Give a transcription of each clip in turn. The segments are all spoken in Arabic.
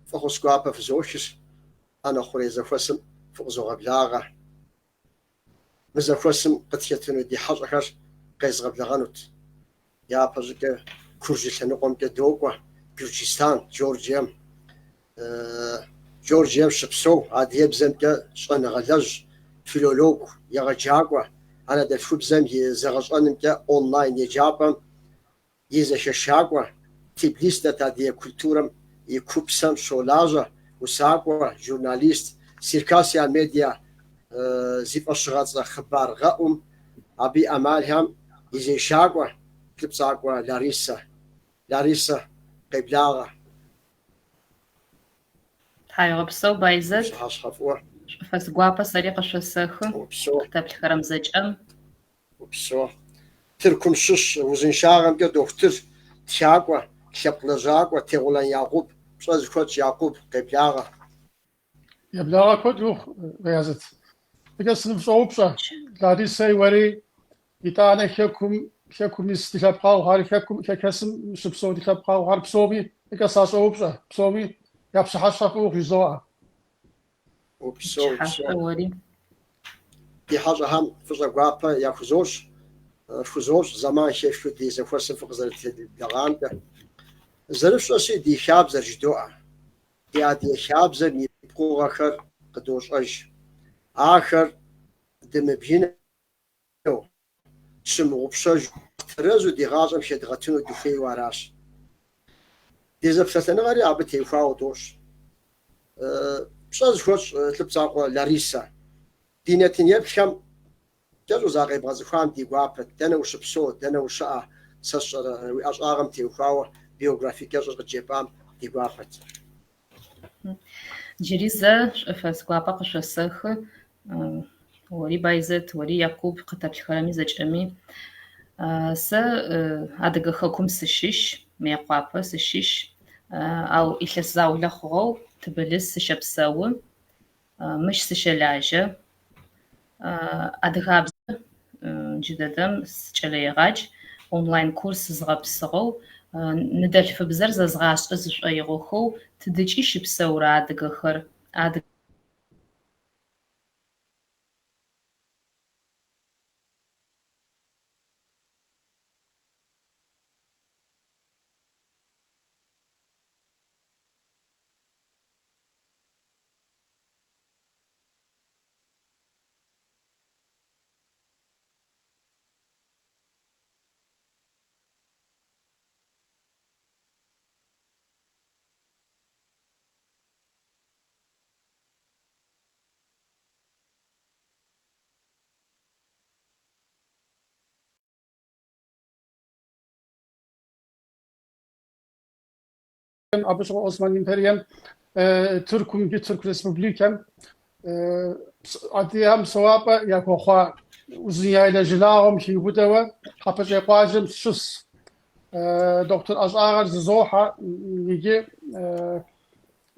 فخسكوابا في زوجش أنا خوري زفوسم فوزوغ بلاغة مزفوسم قتيتنو دي حاجة قيس غبلغانوت يا بزك كردستان قوم كدوقوا كردستان جورجيا شبسو عاد يبزم كشان غلاج فيلولوج يغجاقوا أنا دفو بزم يزغجان كا أونلاين يجابم يزششاقوا تبليست تادية كولتورم يكوبسم شولاجا وساقوا جورناليست سيركاسيا ميديا زيب أشغاط خبار غاوم أبي أمالهم يزشاقوا كلبساقوا لاريسا قبلاغة هاي بسو بايزت فسقوابا سريقة شسخ كتاب الكرم زجأم وبسو تركم شش وزن شاغم كا دكتور تشاقوا كشبلجاقوا تيغولان يعقوب بشاز كوتش يعقوب قبلاغة يبلاغة كودوخ بيازت بقى سنف صوبشا لاريسا وري يتانا كيكم استخباو هاري كيكسم شبسو دخباو هار بسوبي بقى صوبشا بسوبي يابش حشفوخ يزوع وبسو دي حاجة هم فزقوابا ياخذوش فزوش زمان شيف دي زفوس فقزرت الدغان زرفش أشي دي شاب زرجدوع دي شاب زر يبقوا آخر قدوش آخر دم بينا شمو بشج ترزو دي غازم شد غتنو دفي وراش دي زفتنا غري عبتي فاوتوش بشاز خوش تلبساقوا لاريسا دينتين يبشم جزء زاغي بغزخان دي غابت دنا وشبسو دنا وشاء سشر واشغام تي وفاو بيوغرافي جزء جيبام دي غابت جريزة فسقوابا قشسخ وري بايزت وري يعقوب قتاب الكرامي زجأمي أدغ خكم سشيش ميقوابا سشيش أو إلس زاولة خغو تبلس شبساو مش سشلاجة أدغابز جددم سجليغاج أونلاين كورس زغبسغو ندل فبزر زغاش أزش أيغوخو تدجي شبساورا أدغخر أدغ أبوش عثمان إمبريم تركم جي ترك ريسبوبليكم أديهم سوابا ياكو خوا وزنيا إلى جلاهم شي بدوا حفظ يقواجم شس دكتور أزاغر زوحة يجي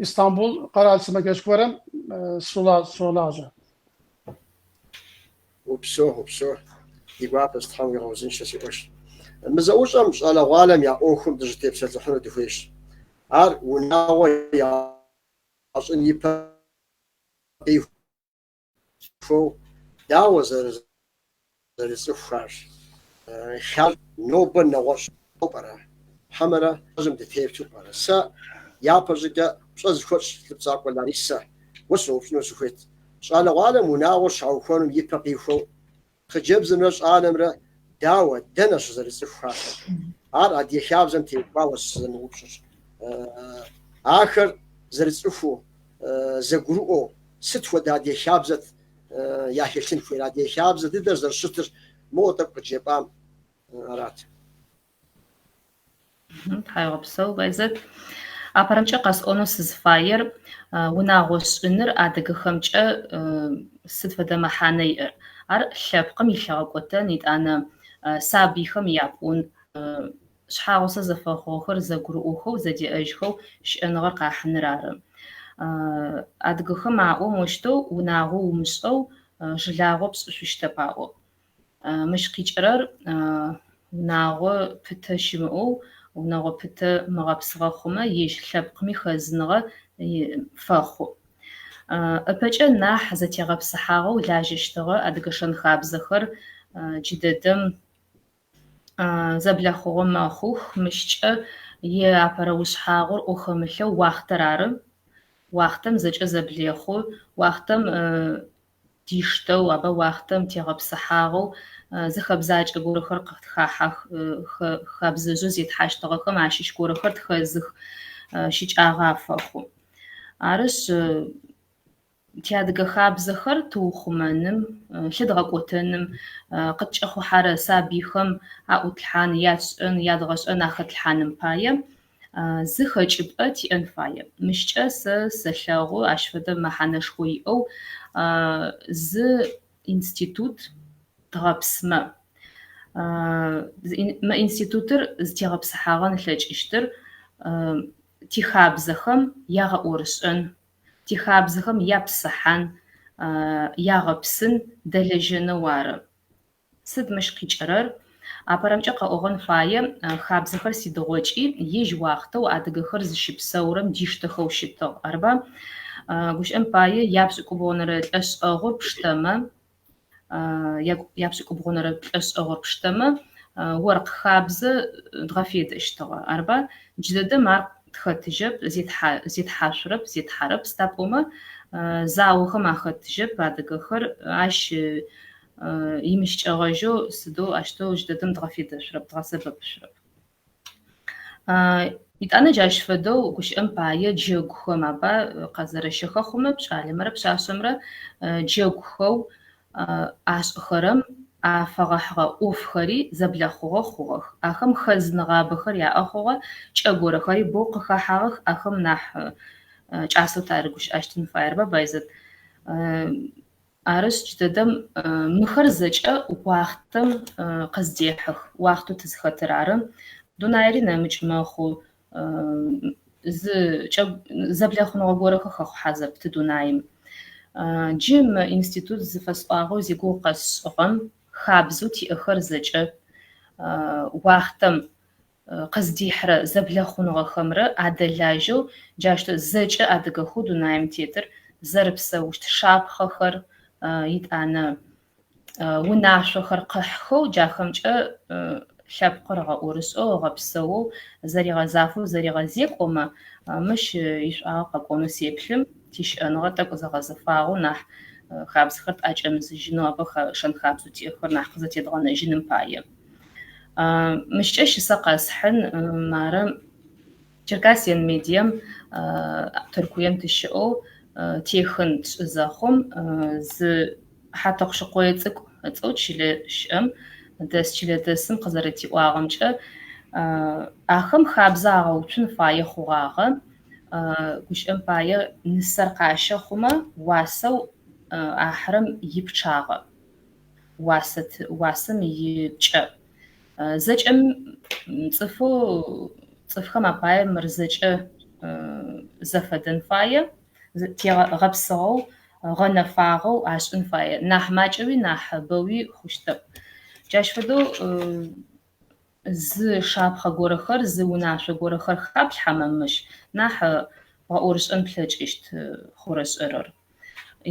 İstanbul Karalsıma geçiyorum Solaja. وبسو يبقى بس تحاول يغوزين شيء وش مزوج أمس على عالم يا أخم درجتي بس الحين دفيش عار وناوي يا أصلا يبقى فو داو زر السفاش خال نوبن نواش أوبرا حمرة لازم تتهيب تبرا سا يا برزقة شاز خوش تبصاق ولا ريسا وسو شنو سويت على عالم وناوش أو كونهم يبقى فو خجيب زمرش عالم را داو دنش زر السفاش عار عدي خاب زم تباوس نوبش آخر زر السفو زغرو ست ودادي خابزت يا هيشن في رادي خابزت درز شتر موتك بجيبام رات هاي بسو بايزت أبرمجة قاس أونس زفاير وناغوش إنر أدغخمجة ستفدا محانير أر شابقم يشاقوتا نيت أنا سابيخم يابون شحاوسا زفاخوخر زغروخو زدي أجخو شأنغر قاحنرارم أدغخم معو مشتو وناغو مشتو جلاغو بسوشتباغو مش قيجرر وناغو بتشمعو وناغو بتا مغابسغا خما يش شابقمي خزنغا фэхъу. Ыпэкӏэ нахь зэтегъэпсыхьагъэу лажьэщтыгъэ адыгэ шэн-хабзэхэр джыдэдэм зэблэхъугъэ мэхъух. Мышкӏэ апэрэ ушъхьагъор ӏухэмылъэу уахътэр ары. Уахътэм зэкӏэ зэблехъу, уахътэм диштэу абы уахътэм тегъэпсыхьагъэу зыхэбзакӏэ горэхэр къытхахьэх, хабзэжъэ зетхьащтыгъэхэм ащыщ горэхэр тхэзых, щыкӏагъэ афэхъу. Арышъ тиадыгэ хабзэхэр тыухъумэным, лъэдгъэкӏотэным къыткӏэхъухьэрэ сабыйхэм аӏутлъхьан, ятшӏэн, ядгъэшӏэн ахэтлъхьаным пае зыхэкӏыпӏэ тиӏэн фае. Мышкӏэ сэ сэлъэгъу ащ фэдэ мэхьанэшхо иӏэу зы институт тыгъэпсымэ. Мы институтыр зытегъэпсыхьагъэн ылъэкӏыщтыр тихабзэхэм ягъэӏорышӏэн, тихабзэхэм япсыхьан, ягъэпсын дэлэжьэнэу ары. Сыд мыщ къикӏырэр? Апэрэмкӏэ къэӏогъэн фае хабзэхэр сыдигъокӏи ижь уахътэу адыгэхэр зыщыпсэурэм диштэхэу щытыгъ. Арыба гушӏэм пае япшӏыкӏубгъонэрэ лӏэшӏэгъур пштэмэ, япшӏыкӏубгъонэрэ лӏэшӏэгъур пштэмэ оркъ хабзэ дгъэфедэщтыгъэ. Арыба джыдэдэм ар тхэтыжьэп, зетхьашъурэп, зетхьарэп стапӏомэ заохэм ахэтыжьэп адыгэхэр ащ имышкӏэгъэжьэу сыдэу ащтэу джыдэдэм дгъэфедэшъурэп, дгъэсэбэпышъурэп. Итӏанэ джащ фэдэу гушӏэм пае джэгухэм аба къазэрэщэхэ хъумэ пшӏалэмрэ пшъашъэмрэ джэгухэу ашӏыхэрэм афэгъэхьыгъэ ӏофхэри зэблэхъугъэ хъугъэх. Ахэм хэзыныгъабэхэр яӏэ хъугъэ, кӏэгорэхэри боу къыхахьагъэх, ахэм нахь кӏасэу тарыгущыӏэщтын фае. Арыба Байзэт. Арышъ джыдэдэм мыхэр зэкӏэ уахътэм къыздехьых. Уахътэу тызхэтыр ары. Дунаери нэмыкӏ мэхъу. Зэблэхъуныгъэ горэхэр хэхъу хьазэп ты дунаим. Джы мы институт зыфэсӏуагъэу зигугъу къэсшӏыгъэм хабзэу тиӏэхэр зэкӏэ уахътэм къыздихьрэ зэблэхъуныгъэхэмрэ адэлажьэу джащтэу зэкӏэ адыгэхэу дунаим тетыр зэрыпсэущт шапхъэхэр, итӏанэ унашъохэр къыхьхэу джахэмкӏэ лъэпкъыр ыгъэӏорышӏэу, ыгъэпсэоу, зэригъэзафэу, зэригъэзекӏомэ мыщ ишӏуагъэ къэкӏонэу сеплъым. Тищыӏэныгъэ тӏэкӏу зэгъэзэфагъэу нахь хабзэхэр тӏакӏэмызыжьынэу абы шэн-хабзэу тиӏэхэр нахь къызэтедгъэнэжьыным пае. Мышкӏэ щысэ къэсхьын мары Черкассиен медием Тыркуем тыщыӏэу техын тшӏызэхъум зы хьатӏохъущыкъое цӏыкӏу ыцӏэу Чылэ щыӏэм дэс Чылэдэсым къызэрытиӏуагъэмкӏэ ахэм хабзэ агъэуцун фае хъугъагъэ. Гушӏэм пае нысэр къащэ хъумэ уасэу ахьырэм ипчъагъэ. Уасэм ипкӏэ. Зэкӏэм цӏыфхэм апае мыр зэкӏэ зэфэдэн фае, тегъэпсыгъэу гъэнэфагъэу ашӏын фае. Нахь макӏэуи нахь бэуи хъущтэп. Джащ фэдэу зы шапхъэ горэхэр, зы унашъо горэхэр хаплъхьэмэ мыщ нахь гъэӏорышӏэн плъэкӏыщт хъурэшӏырэр.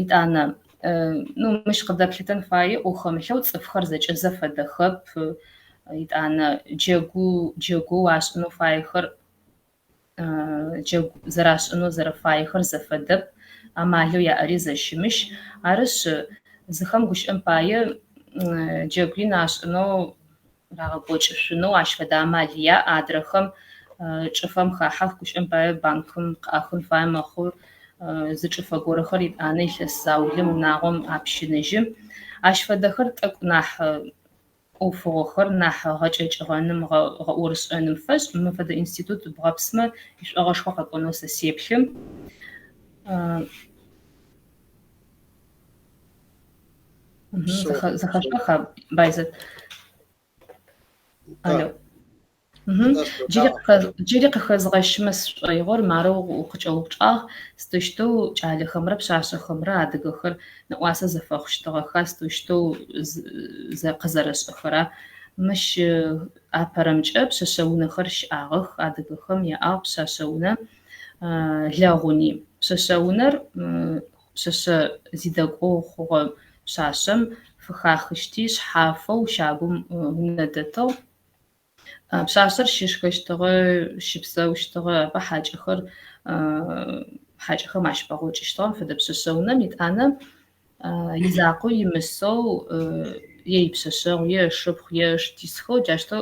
Итӏанэ мыщ къыдэплъытэн фае ӏухэмылъэу цӏыфхэр зэкӏэ зэфэдэхэп. Итӏанэ джэгу ашӏынэу фаехэр, джэгу зэрашӏынэу зэрэфаехэр зэфэдэп. Амалэу яӏэри зэщымыщ. Арышъ зыхэм гушӏэм пае джэгуи нашӏынэу рагъэкӏокӏышъунэу ащ фэдэ амал яӏ. Адрэхэм чӏыфэм хахьэх. Гушӏэм пае банкым къыӏэхын фае мэхъу. Зы чӏыфэ горэхэр итӏанэ илъэс заулым унагъом апщыныжьым. Ащ фэдэхэр тӏэкӏу нахь ӏофыгъэхэр, нахь гъэкӏэкӏыгъэным, гъэӏорышӏэным фэшӏ. Мы фэдэ институт бгъэпсмэ ишӏуагъэшхо къэкӏонэу сэ сеплъым. Зэхэшӏоха Байзэт. Алло. Джыри къыхэзгъэщымэ сшӏоигъор мары укъыкӏэупчӏагъ стэщтэу кӏалэхэмрэ пшъашъэхэмрэ адыгэхэр нэӏуасэ зэфэхъущтыгъэха стэщтэу къызэрэшӏыхэра. Мыщ апэрэмкӏэ пшъэшъэ унэхэр щыӏагъэх. Адыгэхэм яӏагъ пшъашъэ унэ. лагъуни пшъшъунэр пшъшъэ зидэкӏо хъугъэ пшъашъэм фыхахыщти шъхьафэу щагум унэдэтыгъ. Пшъашъэр щышхэщтыгъэ, щыпсэущтыгъэ, апэ хьакӏэхэм ащыпӏэгъокӏыщтыгъэм фэдэ пшъэшъэунэм итӏанэ изакъоу имысэу ипшъэшъэгъу, шыпхъу, штисхэу джаущтэу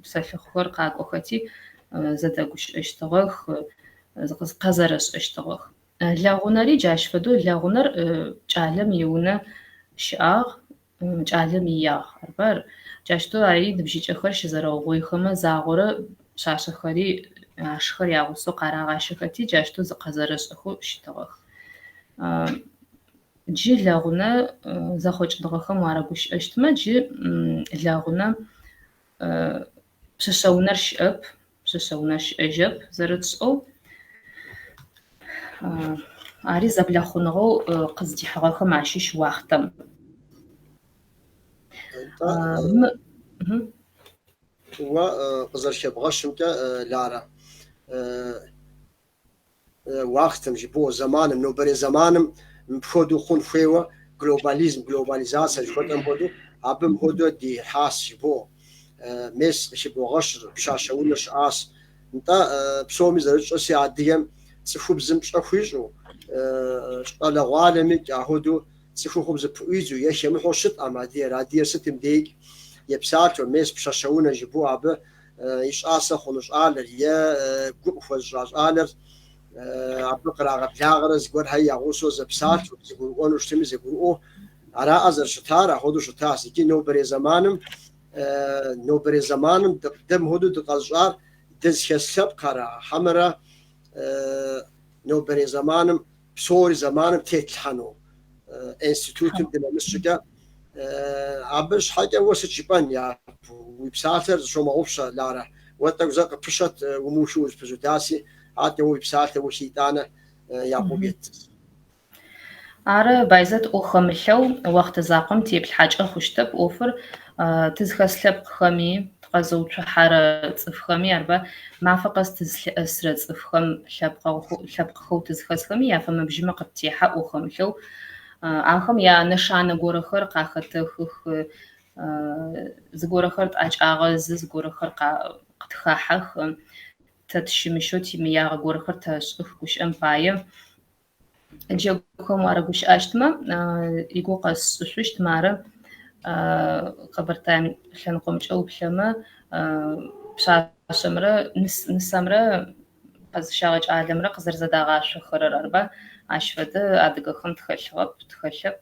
псэлъыхъухэр къакӏохэти зэдэгущыӏэщтыгъэх, къэзэрэшӏэщтыгъэх. Лагъунэри джащ фэдэу лагъунэр кӏалэм иунэ щыӏагъ, кӏалэм иягъ. Арбар джащтэу ари ныбжьыкӏэхэр щызэрэугъоихэмэ загъорэ пшъашъэхэри ашхэр ягъусэу къарагъащэхэти джащтэу зыкъэзэрэшӏэхэу щытыгъэх. Джы лагъунэ зэхъокӏыдыгъэхэм уарэгущыӏэщтымэ джы лагъунэ пшъэшъэунэр щыӏэп, пшъэшъэунэр щыӏэжьэп зэрэтшӏэу. Ари зэблахъуныгъэу къыздихьыгъэхэм ащыщ уахътэм. къызэрыщебгъэщымкӏэ Ларэ уахътэм жыпӏэу зэманым, нобэрей зэманым мыпхуэдэу хъун хуейуэ глобализацие жыхуэтӏэм хуэдэу абы мыхуэдэу дихьащ жыпӏэу мес къыщыбогъэщыр пшъашъэ унэ щыӏащ. НтӀэ псоми зэрытщӏэси адыгэм цӏыхубзым пщӏэ хуищӏу щӏалэгъуалэми кӏахуэдэу цӏыхухъум зыпыӏуидзу е хемыхьэу щытӏэм адыгэр сытым дегъ епсалъэу мес пшъэшъэ унэ жыпӏэу абы и щӏасэ хъуну щӏалэр е гу къыхуэзыщӏа щӏалэр абы кърагъэблагъэрэ зыгуэр ягъусэу зэпсалъэу зэгурыӏуэну щытми зэгурыӏуэу араӏэ зэрыщытар, ахуэдэу щытащ. Икӏи нобэрей зэманым дэ мыхуэдэу дыкъэсщӏар дызхэс лъэпкъхьэра хьэмэрэ нобэрей зэманым псори зэманым тетлъхьэну институтым дынэмыщӏыкӏэ абы щхьэкӏэ уэ сыт жыпӏэн уи псалъэр зыщомыгъупщэ Ларэ. Уэ тӏэкӏу зэ къыпыщэт умыушыу узыпызудаси атӏэ уи псалъэ улъитӏанэ япӏубет. Ары Байзэт ӏухэмылъэу уахътэ закъом теплъхьакӏэ хъущтэп ӏофыр тызхэс лъэпкъхэми тыкъэзыуцухьэрэ цӏыфхэми арба мафэ къэс тызлъыӏэсрэ цӏыфхэм лъэпкъхэу тызхэсхэми яфэмыбжьымэ къыптехьэ ӏухэмылъэу ахэм янэшанэ горэхэр къахэтыхых, зыгорэхэр тӏакӏагъэзы, зыгорэхэр къытхахьэх, тэ тыщымыщэу тимыягъэ горэхэр тэшӏых гущыӏэм пае. Джэгухэм уарэгущыӏэщтымэ игу къэсшӏышъущтымэ ары Къэбэртаем лъэныкъомкӏэ уплъэмэ пшъашъэмрэ нысэмрэ къэзыщагъэ кӏалэмрэ къызэрэзэдагъашъохэрэр арба ащ фэдэ адыгэхэм тхэлъэп.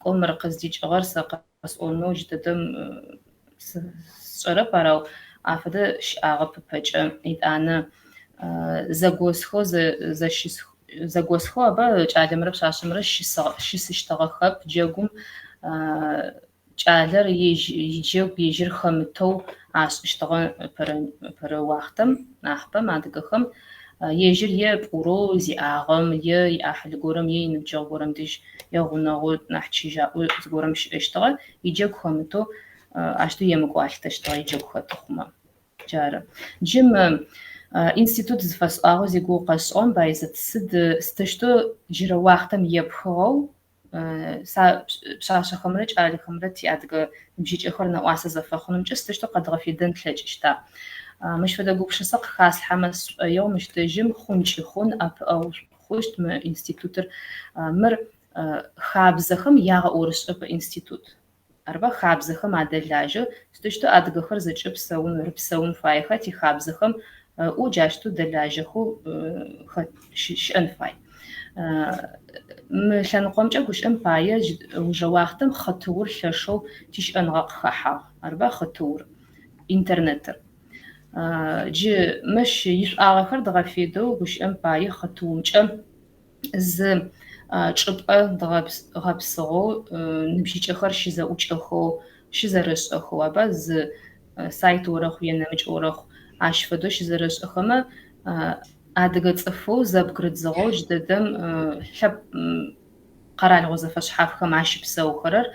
Кӏо мыр къыздикӏыгъэр сэ къэсӏонэу джы дэдэм сшӏэрэп арау афэдэ щыӏагъэп ыпэкӏэ итӏанэ зэгосхэу абы кӏалэмрэ пшъашъэмрэ щысыщтыгъэхэп джэгум кӏалэр иджэгу ежьыр хэмытэу ашӏыщтыгъэ пэрэ уахътэм нахьыбэм адыгэхэм ежьыр е пӏурэу зиӏагъэм е иӏахьылы горэм е иныбджэгъу горэм дэжь егъунэгъу нахь чыжьаӏо зыгорэм щыӏэщтыгъэ иджэгу хэмытэу ащтэу емыкӏуалъытэщтыгъэ иджэгу хэтыхъумэ. Джары джым институт зыфэсӏуагъэу зигугъу къэсшӏыгъэм Байзэт сыдэщтэу джырэ уахътэм епхыгъэу пшъашъэхэмрэ кӏалэхэмрэ тиадыгэ ныбжьыкӏэхэр нэӏуасэ зэфэхъунымкӏэ сыдэщтэу къэдгъэфедэн плъэкӏыщта. Мыщ фэдэ гупшысэ къыхасхьэмэ сшӏоигъу мыщтэжьым хъункӏи хъун апыӏэу хъущт мы институтыр. Мыр хабзэхэм ягъэӏорышӏэпэ институт. Арба хабзэхэм адэлажьэ сыдэщтэу адыгэхэр зэкӏэ рыпсэун фаеха тихабзэхэм ӏу джащтэу дэлажьэхэу щыӏэн фай. Мы лъэныкъомкӏэ гущыӏэм пае уже уахътэм хъэтыур лъэшэу тищыӏэныгъэ къыхахьагъ. Арба хъэтыур интернетыр. Джы мэщ ишӏуагъэхэр дгъэфедэу гущыӏэм пае хъэтыумкӏэ зы чӏыпӏэ дгъэпсыгъэу ныбжьыкӏэхэр щызэӏукӏэхэу щызэрэшӏэхэу аба зы сайт орэхъу е нэмыкӏ орэхъу ащ фэдэу щызэрэшӏэхэмэ адыгэ цӏыфэу зэбгырыдзыгъэу джы дэдэм къэралыгъо зэфэшъхьафхэм ащыпсэухэрэр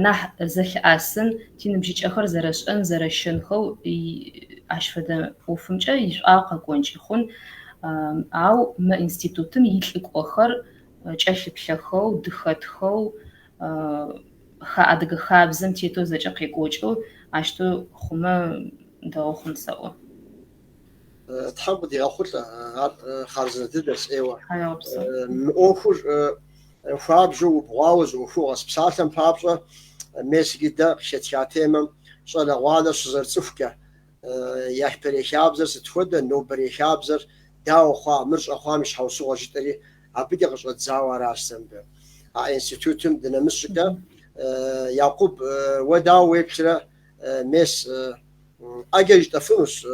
нахь зэлъыӏасын тиныбжьыкӏэхэр зэрэшӏэн зэрэщэнхэу ащ фэдэ ӏофымкӏэ ишӏуагъ къэкӏонкӏи хъун. أو ما إنستитутым илӏыкӏохэр кӏэлъыплъэхэу дыхэтхэу адыгэ хабзэм тетэу зэкӏэ къекӏокӏэу ащтэу хъумэ дэгъу хъун сэӏо. تحب بدي أخذ خارج الدرس أيوة هايوبسا أخذ فابجو بواوز وفوق سبساتم فابجا مسجد ده شتياتهم صار وادا شزر سفكة يحبري خابزر ستفودا نو بري خابزر داو خوا مرش أخوا مش حوسو وجتري عبيد يقصد زاوار أحسن به إنستitутم ديناميكا يعقوب وداو ويبشرا مس أجج دفنوس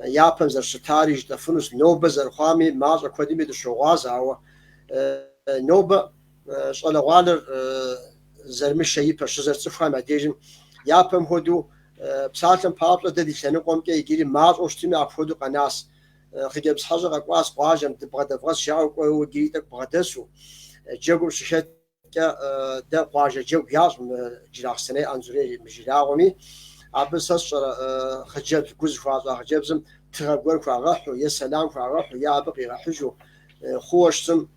يابن زر ستاريج دفنوس نوبة زر خامي ماز أقدمي دشواز أو نوبة صار والر زر مش شيء بس زر تفهم عديجن يابن هدو بساتن بابلا ددي سنقوم كي يجري ماز أشتمي أفودو قناس خجب حاجة قواس قاجم تبغى تفغس شاو وجيتك بغدسو جاكو ششت ده قاجة جو ياز جراح سنة أنزوري مجراغمي عبسس خجب جوز فازا خجبزم تغبر فراحو يا سلام فراحو يا بقي راحجو خوشتم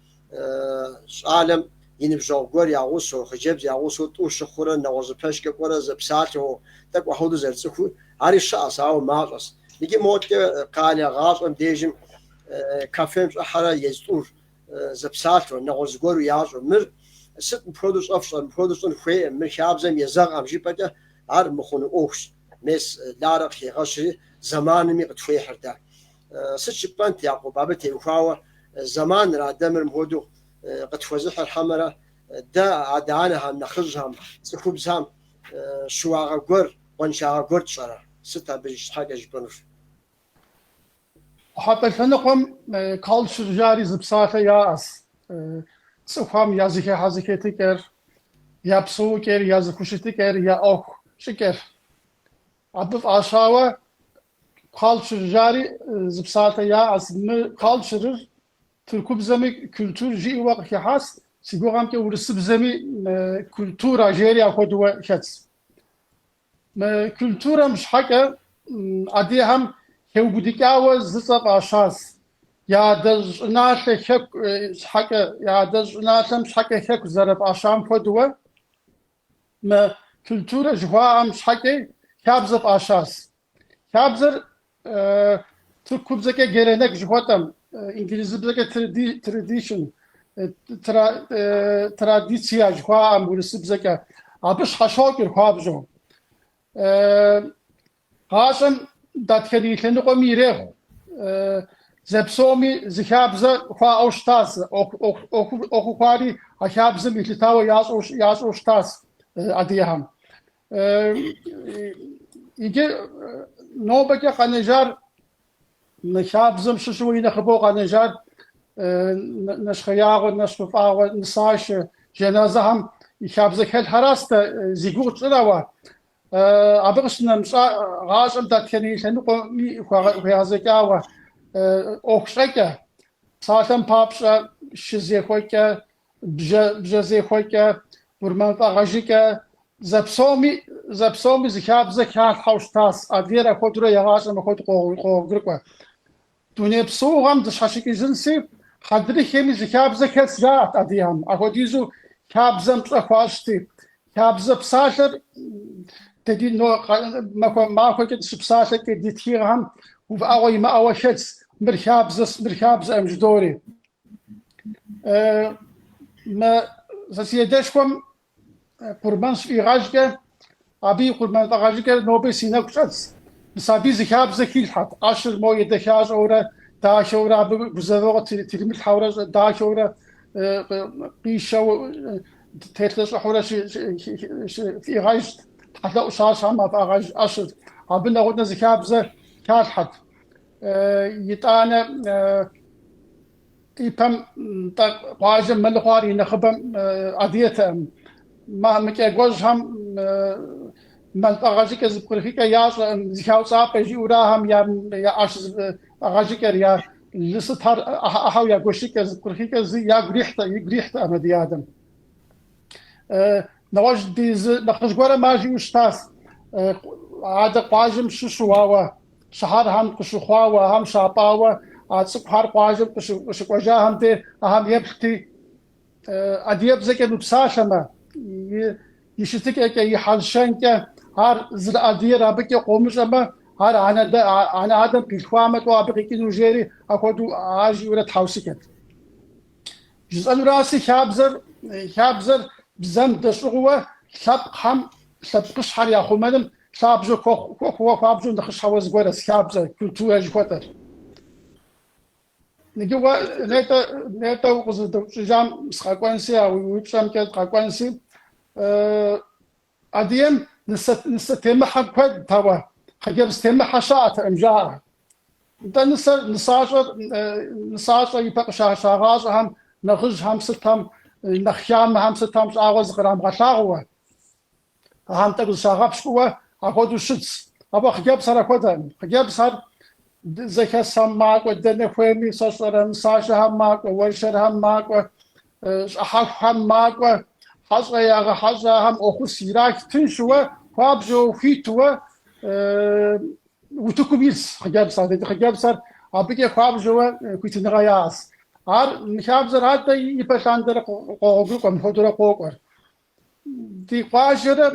عالم ينبجو غور يا وسو خجب يا وسو توش خورا نوز بشك قرا زبساتو تك وحود زرتخو عاري شاساو ماقص نيجي موت قال غاص ام ديجم كافيم حرا يزور زبساتو نوز غور ياز مر ست برودوس اوفشن برودوسن خوي مر شابزم يزغ ام جيبتا عار مخون اوش مس لارق خيغشي زمان مي قطفي حردا ست بانت يعقوب بابتي وخاوه زمان را دمر مهودو قطفوزح الحمراء دا عدانها نخرجهم سخبزهم شواغا غور قنشاغا غور تصرا ستا بيش حاجه جبنوش حتى فنقم كالتشر جاري زبساته ياس سخام yazıke haziketi ker yapsu ker yazı kuşiti ker ya ok şeker adıf aşağı culture jari zibsata ya aslında culture Türkü bizemi kültür ji vaqt has sigogam ke ursı bizemi kültura jeriya kodwa khats ma kültura mش حاجه ادي هم هوديكاو زصق اشاس يا دز ناس خك حاجه يا دز ناس مش حاجه خك زرب اشام kodwa ما kültura jwa mش حاجه kabzıp aşas kabzır Türk bizeke gelenek jwatam İngilizce bizeke tradition tradisiya jwa am burası bizeke abış haşokir kabzo Haşem datkeliğini komire zepsomi zikabza kwa oştas okupari hakabza mitlitawa yaz oştas adiyaham İge nobeke khanejar نشابزم شوي نخبوق نجار نشخياغ نشفاغ نساش جنازهم يشابزك هل حراسة زيقوت روا أبغشنا مش غاشم تكني شنو مي وهذاكوا أوكشكا ساتم بابشا شزي خويكا بجزي خويكا ورمان فاغجيكا زبسومي زكابزك هال حوشتاس أديرا خودرو يغاشم خود قوغرقوا دوني بسوغم دشاشكي جنسي خدري خيمي زكابزك هل سجات أديهم أخديزو كابزم تخواشتي كابزة بساشر تدي نو ما خوكت بساشر كدي تيرهم وفاوي ما أو شتس مركابزة أمجدوري ما زسيدشكم قربان في غاجكا أبي قربان غاجكا نوبي سيناك شتس مسابي زكابزة كيلحت عشر مو يدخاج أورا داش أورا بزاوة ترمي الحورة داش أورا قيشة تيرتس حورة في غاج حتى أشاش هم في غاج عشر أبنا قلنا زكابزة كيلحت يتانا إيبام واجم ملخاري نخبم عديتهم ما مكي جوزهم من أغاجيك زبقرخيك يا زكاو صاحب يجي وراهم يا عش أغاجيك يا لسه هر أحاول يا جوشيك زبقرخيك زي يا جريحت أمدي آدم نواج ديز نخشجورة ماجي وشتاس عاد قاجم ششواوا شهر هم قشخواوا هم شاطاوا أتصق هار قاجم قشقوجاهم دي أهم يبختي أديب زكي نبساشما يشتكي يحلشنك هار زر أدير أبكي قومشما هار أنا آدم كيخوامت وأبقي كنوجيري أخذوا آجي ولا تحوسكت جزء راسي خابزر بزم دشغوة سبقهم سبقش حر يا خمنم سابجو كو خابجو نخش حوز غورس خابزر كلتورة جوتر نجوا نتا وقصد جام سخاقوانسي أو ويبشام كده سخاقوانسي أديم نستتم حقد توا خجب استم حشات إمجار ده نساجر يبقى شاغاز هم نخج هم ستهم نخيام هم ستهم شاغاز قرام غشاغوه هم تقول شاغبش قوة أخذوا شتس أبغى خجب صار أخذهم خجب صار زكاة سماك ودنا خويمي صار نساجر هم ماك وورشر هم ماك وأحف هم ماك حزة يا حزة هم أخو سيراك تنشوا فابجو فيتوا وتكوبيس خجاب صار أبيك فابجو كويت نغياس هار نخابزر هذا يبشاندر قوقو كم خدرة قوقر دي قاجرة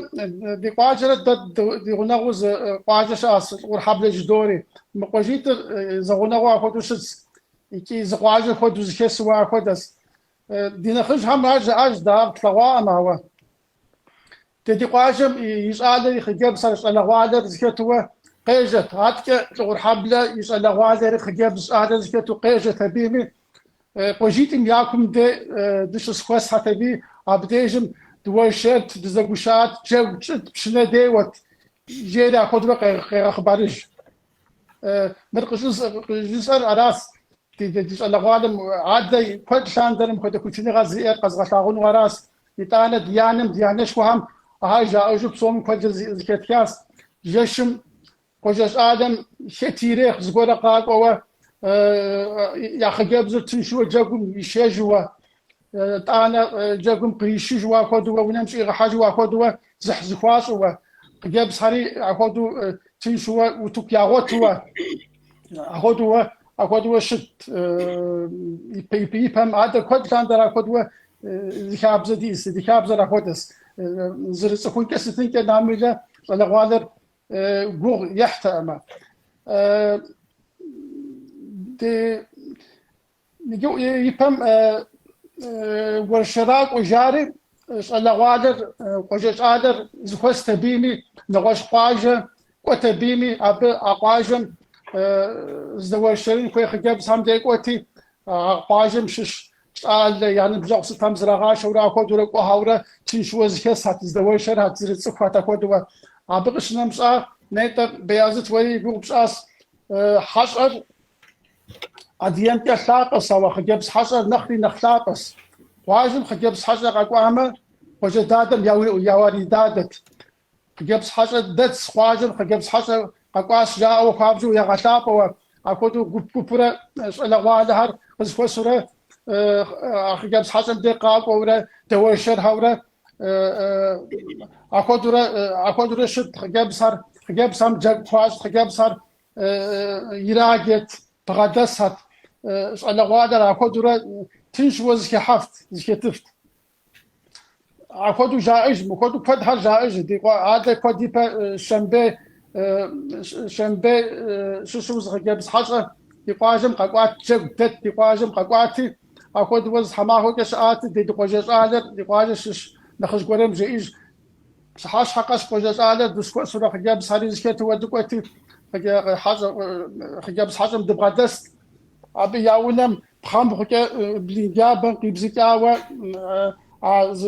دي غناغوز قاجش أس ورحبل جدوري مقاجيت زغناغو خدوشس يكي زقاجر خدوز كسوا خدس دي نخرج هم أج دار طلوا ما هو تدي قاجم يسأل يخجب صار الأغوادر زكتوا قيجت هاتك ورحبله يسأل الأغوادر يخجب صار زكتوا قيجت بيمي قاجيتم ياكم دش سخوس حتى بي أبديجم دوشت دزغوشات جو بشنا ديوت جيدا خدوا أخبارج مرقص أراس تيجي الأغوادم عادة كل شاندرم كده كتير غزير قزغشاغون وراس يتانا ديانش وهم هاي جاء أجوب صوم كل زكتياس جشم كجش آدم شتيريخ زغورا قاق أو يا خجاب زرتن شو جاكم يشجوا تانا جاكم قريشجوا كدوا ونمشي غحاجوا كدوا زحزخواس و خجاب صاري أخذوا تنشوا وتكياغوتوا أخذوا شت يبهم هذا كل كان در أخذوا ذكاب زديس ذكاب زر أخذس زرت أخوي كستين كنامجة الأغوالر جوغ يحترم de يفهم ورشراك وجاري الأغوالر وجش عادر زخوست بيمي نغش قاجة وتبيمي أقاجم زورشرين كوي خجاب سام ديكوتي قاجم شش يعني بجوز تام زراعة شورا كودورا قهورا تنشوز كسات زورشر هات زرت سخوات كودوا عبقش نمسا نيتا بيازت ولي بوبساس حشر أديان كلاقص أو خجابس حشر نخلي نخلاقص واجم خجابس حشر أقوامه وجدادم يواري دادت خجابس حشر دتس واجم خجابس حشر أقواس جاء وخابجو يغشاق وأخذوا كبرة الأغوالهر وزفوسرة خجابس حشر دقاق ورا توشر هورا أخذوا شد خجابس هم جاك فاش خجابس هر يراجت بغدسات الأغوالهر أخذوا تنش وزك حفت زك تفت أخذوا جائج أخذوا فد هر جائج دي هذا كوديبا شنبه شو خجابس حشر يقاجم قاقات جبدت يقاجم قاقاتي أخذ وز حماه كشات دي قجاج آلر يقاجش نخش قرم جيج حاش حقش قجاج آلر دسكو سورة خجابس هاري زكيت ودقوتي خجابس حشر دبغدست أبي ياونم بخام بخوكا بلينجا بنقي بزيكاوا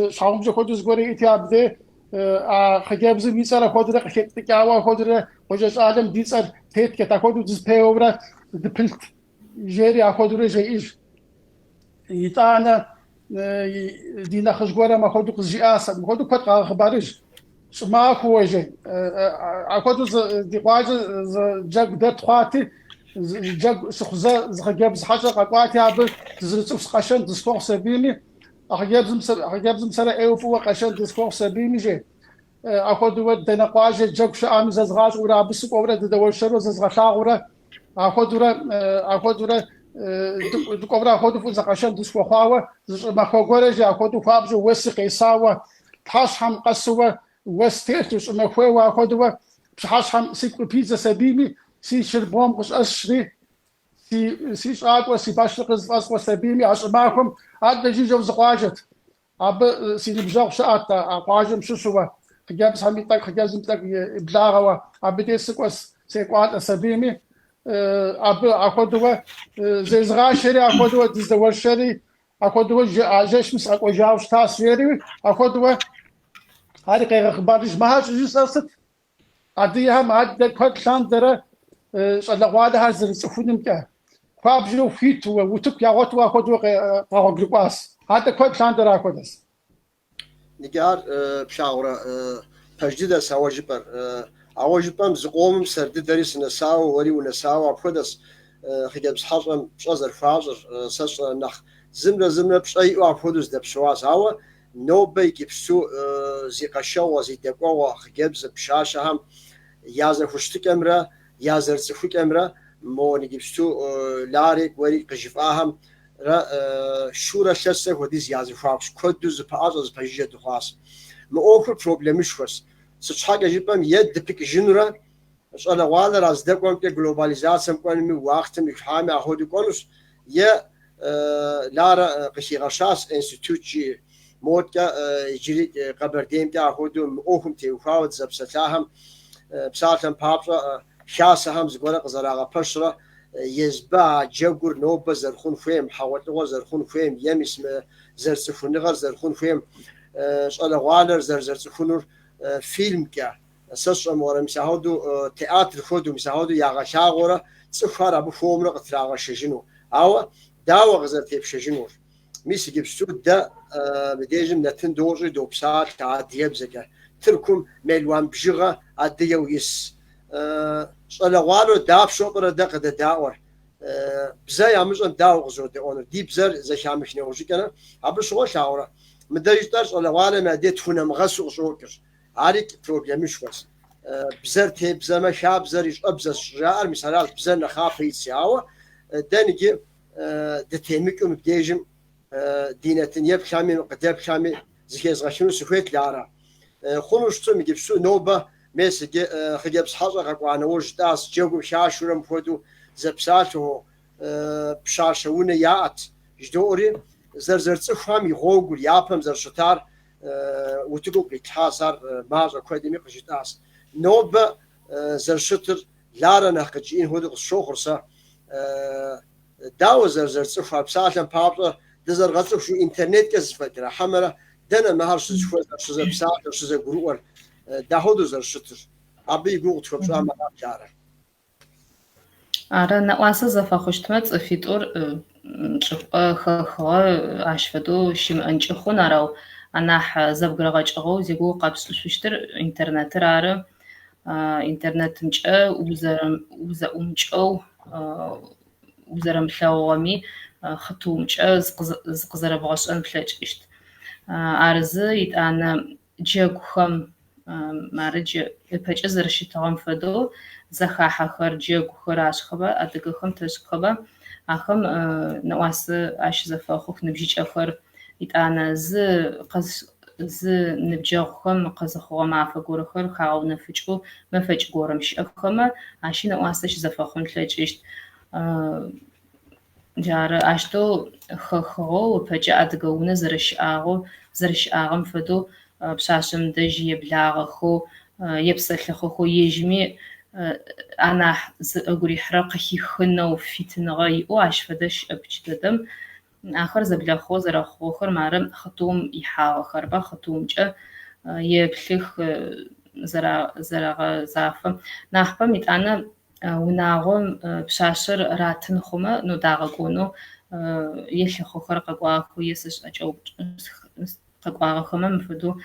شاوم جو خدوز قري إتياب دي خجابز ميسر خودره خيتكاوا خودره وجش آدم ديسر تيت كتا خودو دز بيورا دبلت جيري خودره جيش يتانا دينا خشغورا ما خودو قزياسا ما خودو كت خبارج ما خوجي خودو دي واجه جاك دت خواتي جاك شخزا خجابز حاجه قواتي اب تزرصف قشن دسفور سبيني أخجابز مسألة أيوفوا قشن دسكور سبيني جي أخذوا ودنا قاجة جاك شام زغاش ورا بسق ورا دور شرو زغشا ورا أخذ دكتور أخذ فوز عشان دسوا خاوة ما خاورج أخذ فابز وسق يساوى تحشم قسوة وستيتوس ما خوا أخذ بحشم سيكل بيتزا سبيمي سي شربوم قص أشري سي شاق وسي باشق قص وسبيمي عشان معكم عاد بيجي جوز قاجت أب سي بجاق شاط قاجم شو سوا خجاب سامي طاق خجاب زمتك بلاغوا أب ديسك وس سيقعد سبيمي أب أخذوا زي زغا شري أخذوا دزور شري أخذوا جاش مس أخذوا جاوش تاسيري أخذوا هذه كي خبرش ما هاش جسست عديها ما عد كل شان درا شلقوا هذا سفونم كه فابجو فيت وتك يا غتوا أخذوا قاعد هذا كل شان درا أخذس نجار بشاورة تجديد سواجبر أواجبهم زقوم سرد درس نساو ولي ونساو أخذس خجاب حاجم شازر فاجر سش نخ زمرة بشيء وأخذس دبشواس هوا نوبي كبسو زي قشوا زي دقوا خجاب بشاشة هم يازر خشتك أمره يازر سخوك أمره مو نجيبسو لارك وري قشفاهم را شورا شسه وديز يازر فاش كدوز بازز بجيت خاص ما أخر بروبلمش خاص سش حاجة جبهم يد بيك جنرا شغله والا راز دقوم كي جلوباليزاسيون كونمي وقت مفهمي أخذ كونس يا لارا قشيغشاس انستيتوتشي موتكا يجري قبرديم كا أخذهم أخم تيوفاوت زبستاهم بساتهم بابرا شاسهم زغورا قزراغا بشرا يزبا جوجر نوبا زرخون فيم حوالتو زرخون فيم يمسم زرسفونغر زرخون فيم شغله والا زرسفونور فيلم كا سش مورا مساهودو تئاتر خودو مساهودو ياغشاغورا صفارا بفومرا قتراغا شجنو أو داوا غزر تيب شجنور ميسي جبسو دا بديجم نتن دوجي دو بسات تعادية بزكا تركم ميلوان بجغة عادية ويس شغالو داب شوطرا دا قد داور بزاي عمجن داو غزر دي اونر دي بزر زي شامش نوجي كنا عبر شغل شاورا مدرجتار شغالو ما ديت هنا مغسو شوكر عارك بروبلمش واس بزر تي بزر ما شاب بزر يش ابزر شجار مثلا بزر نخاف يتساوى دانجي دتيمكم بديجم دينتن يب شامي قداب شامي زكيز غشنو سخويت لارا خلوشتو ميجبسو نوبة ميسجي خجبس حاجة قوانا وجداس جوجو شاشورم فودو زبساتو بشاشونا يات جدوري زرزرت فامي غوغول يابم زرشتار وتقول بتحاصر ماجا كودمي قجداس نوبة زرشتر لارا نخجين هودو الشوخرسا داو زرزرت فام بساتن بابا دزر غطو شو انترنت كز فترة حمرة دنا مهار شو زبسات شو زجروور دهودو زرشتر أبي يقول تفهم شو ما جاره أرى نواسة زفاخشتمت فيتور خا عشفدو شيم أنجخون أراو أنا زبقرغاج أغو زيجو قابس شوشتر إنترنت رارة إنترنت مجأ وزا وزرم خاوامي خطو مجأ زقزر بغاش أن فلاجشت أرزه يتأنا جاكوهم مارج بيج زرشتهم فدو زخاحة خرج خراش خبا أدقهم تشخبا أخم نواس عش زفاخوك نبجيج أخر يتأنا ز نبجاخم قزخوا مع فجور خر خاو نفجو ما فجورم مش أخما عشان نواسش زفاخون تلاجشت جار أشتو خو بيج أدقونه زرش آغم فدو بشاشم دجي بلاغ خو يبسل خو يجمي أنا أقولي حرق خنا وفتن غاي وعش فدش أبجددم آخر زبلا خو زرا خو خر مارم خطوم يحاو خربا خطوم جا يبلخ زرا زافم نحبم يتأنا وناغم بشاشر راتن خما نداغقونو يلخ خو خرق قواخو يسش أجاوب قواغ خما مفدو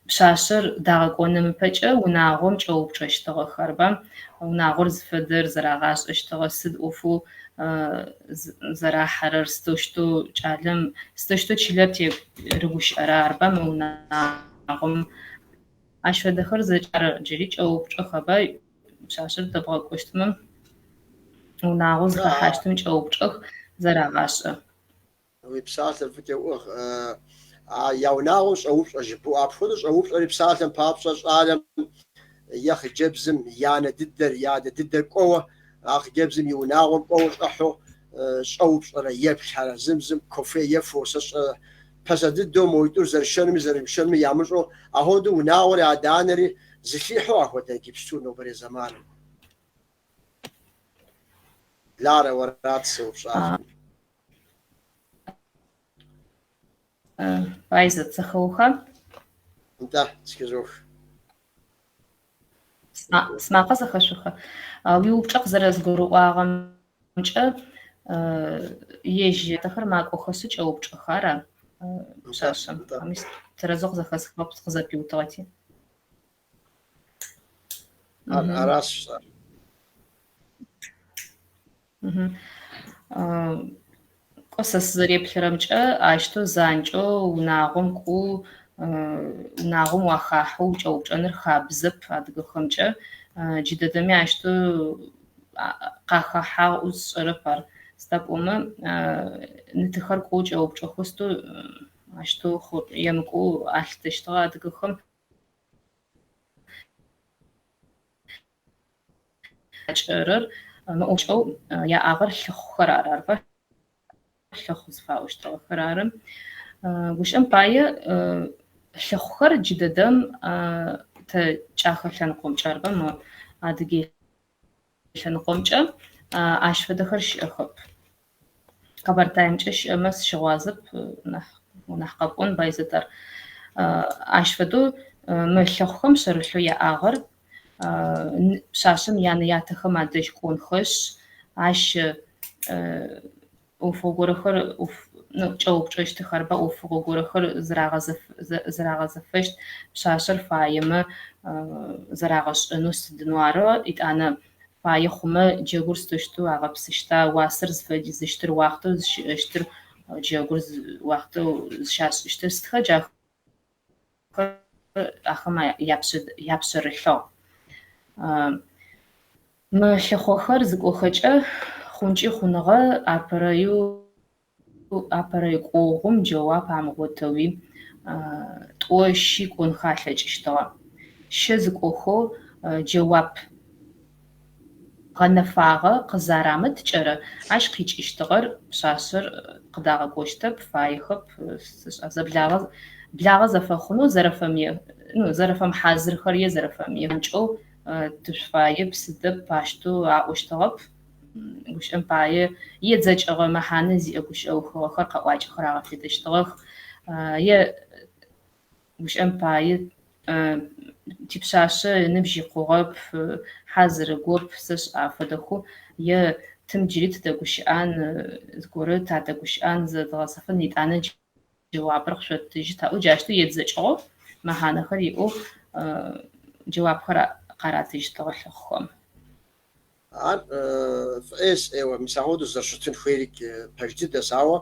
بشاشر داغقون مپجا وناغم جاوب چشتغ خربا وناغر زفدر زراغاش اشتغ سد اوفو زرا حرر ستوشتو چالم ستوشتو چلبتي رغوش اراربا وناغم اشفدخر زجر جري جاوب چخبا пшъашъэр дэбгъэкӏощтмэ унагъо зыхахьащтым кӏэупчӏэх зэрагъашӏэ. ويبسالة فكرة ياوناغو شعوب أجيبو أبخذ شعوب بسالة بابس عالم ياخ جبزم يانا ددر يادا ددر قوة أخ جبزم يوناغو قوة أحو شعوب يبش على زمزم كوفي يفوس بس ددو مويدور زر شرمي يامشو أهودو وناغو يادانري زفيحو أهو تنكيبسو نوبري زمان لارا ورات سوبش بايزة تخوخة أنت تسكزوخ سماقة زخشوخة ويوبشق زرز قروقاغمجة يجي تخر ماكو خسوش أوبشق خارا شاشم خميس ترزق زخص خبط خزابي وطواتي أراس قصص زريبلرمجة أشتو زانجو وناغم كو وناغم وخاحو جوجانر خابزب أدغخمجة جددمي أشتو قاخاحا وصرفر ستاب نتخر كو جوجو خستو أشتو خود يمكو أحتشتغ أدغخم أجرر مأوشو يا أغر خرار عرفة شخص فاوش ترى قرارم وش باية شخر جددم تجاخر شنقوم شربا ما عادي شنقوم شا عاش فدخر شخب كبر تايمش أمس شوازب ونحققون بايزتر عاش فدو مشخم شرشو يا أغر شاشم يعني ياتخم عدش كون خش عاش وفوقرخر نجاوب شويش تخربا وفوقرخر زراغزفشت شاشر فايمة زراغش نص دنوارا إت أنا فاي خما جاغورس تشتو عقبسشتا واسر زفدي زشتر وقتو زشتر جاغورس وقتو شاش اشتر استخجا أخما يابشر خو ما شخوخر زقوخجا خونجي خونغا أبرايو قوغم جواب عمغوتوي توشي كون خالج اشتغل شزقوخو جواب غنفاغا قزارامت جرى عشقيج اشتغل شاشر قداغا قوشتب فايخب بلاغا زفخونو زرفم حاضر خريه زرفم يهنجو تشفايب سدب باشتو عقوشتغب وش أمباية يتزج أغا محانة زي أقوش أو خرق واجه خراغة في دشتغخ وش أمباية تبشاشة نبجي قوغب حاضر قوب سش عفدخو تمجريت تقوش آن زقورة تقوش آن زدغصفن يتانا جواب رخشة تجي تاو جاشتو يتزج أغا محانة خريقو جواب قرات يشتغل فإيش أيوة مساعود زرشتن خيرك بجدد سوا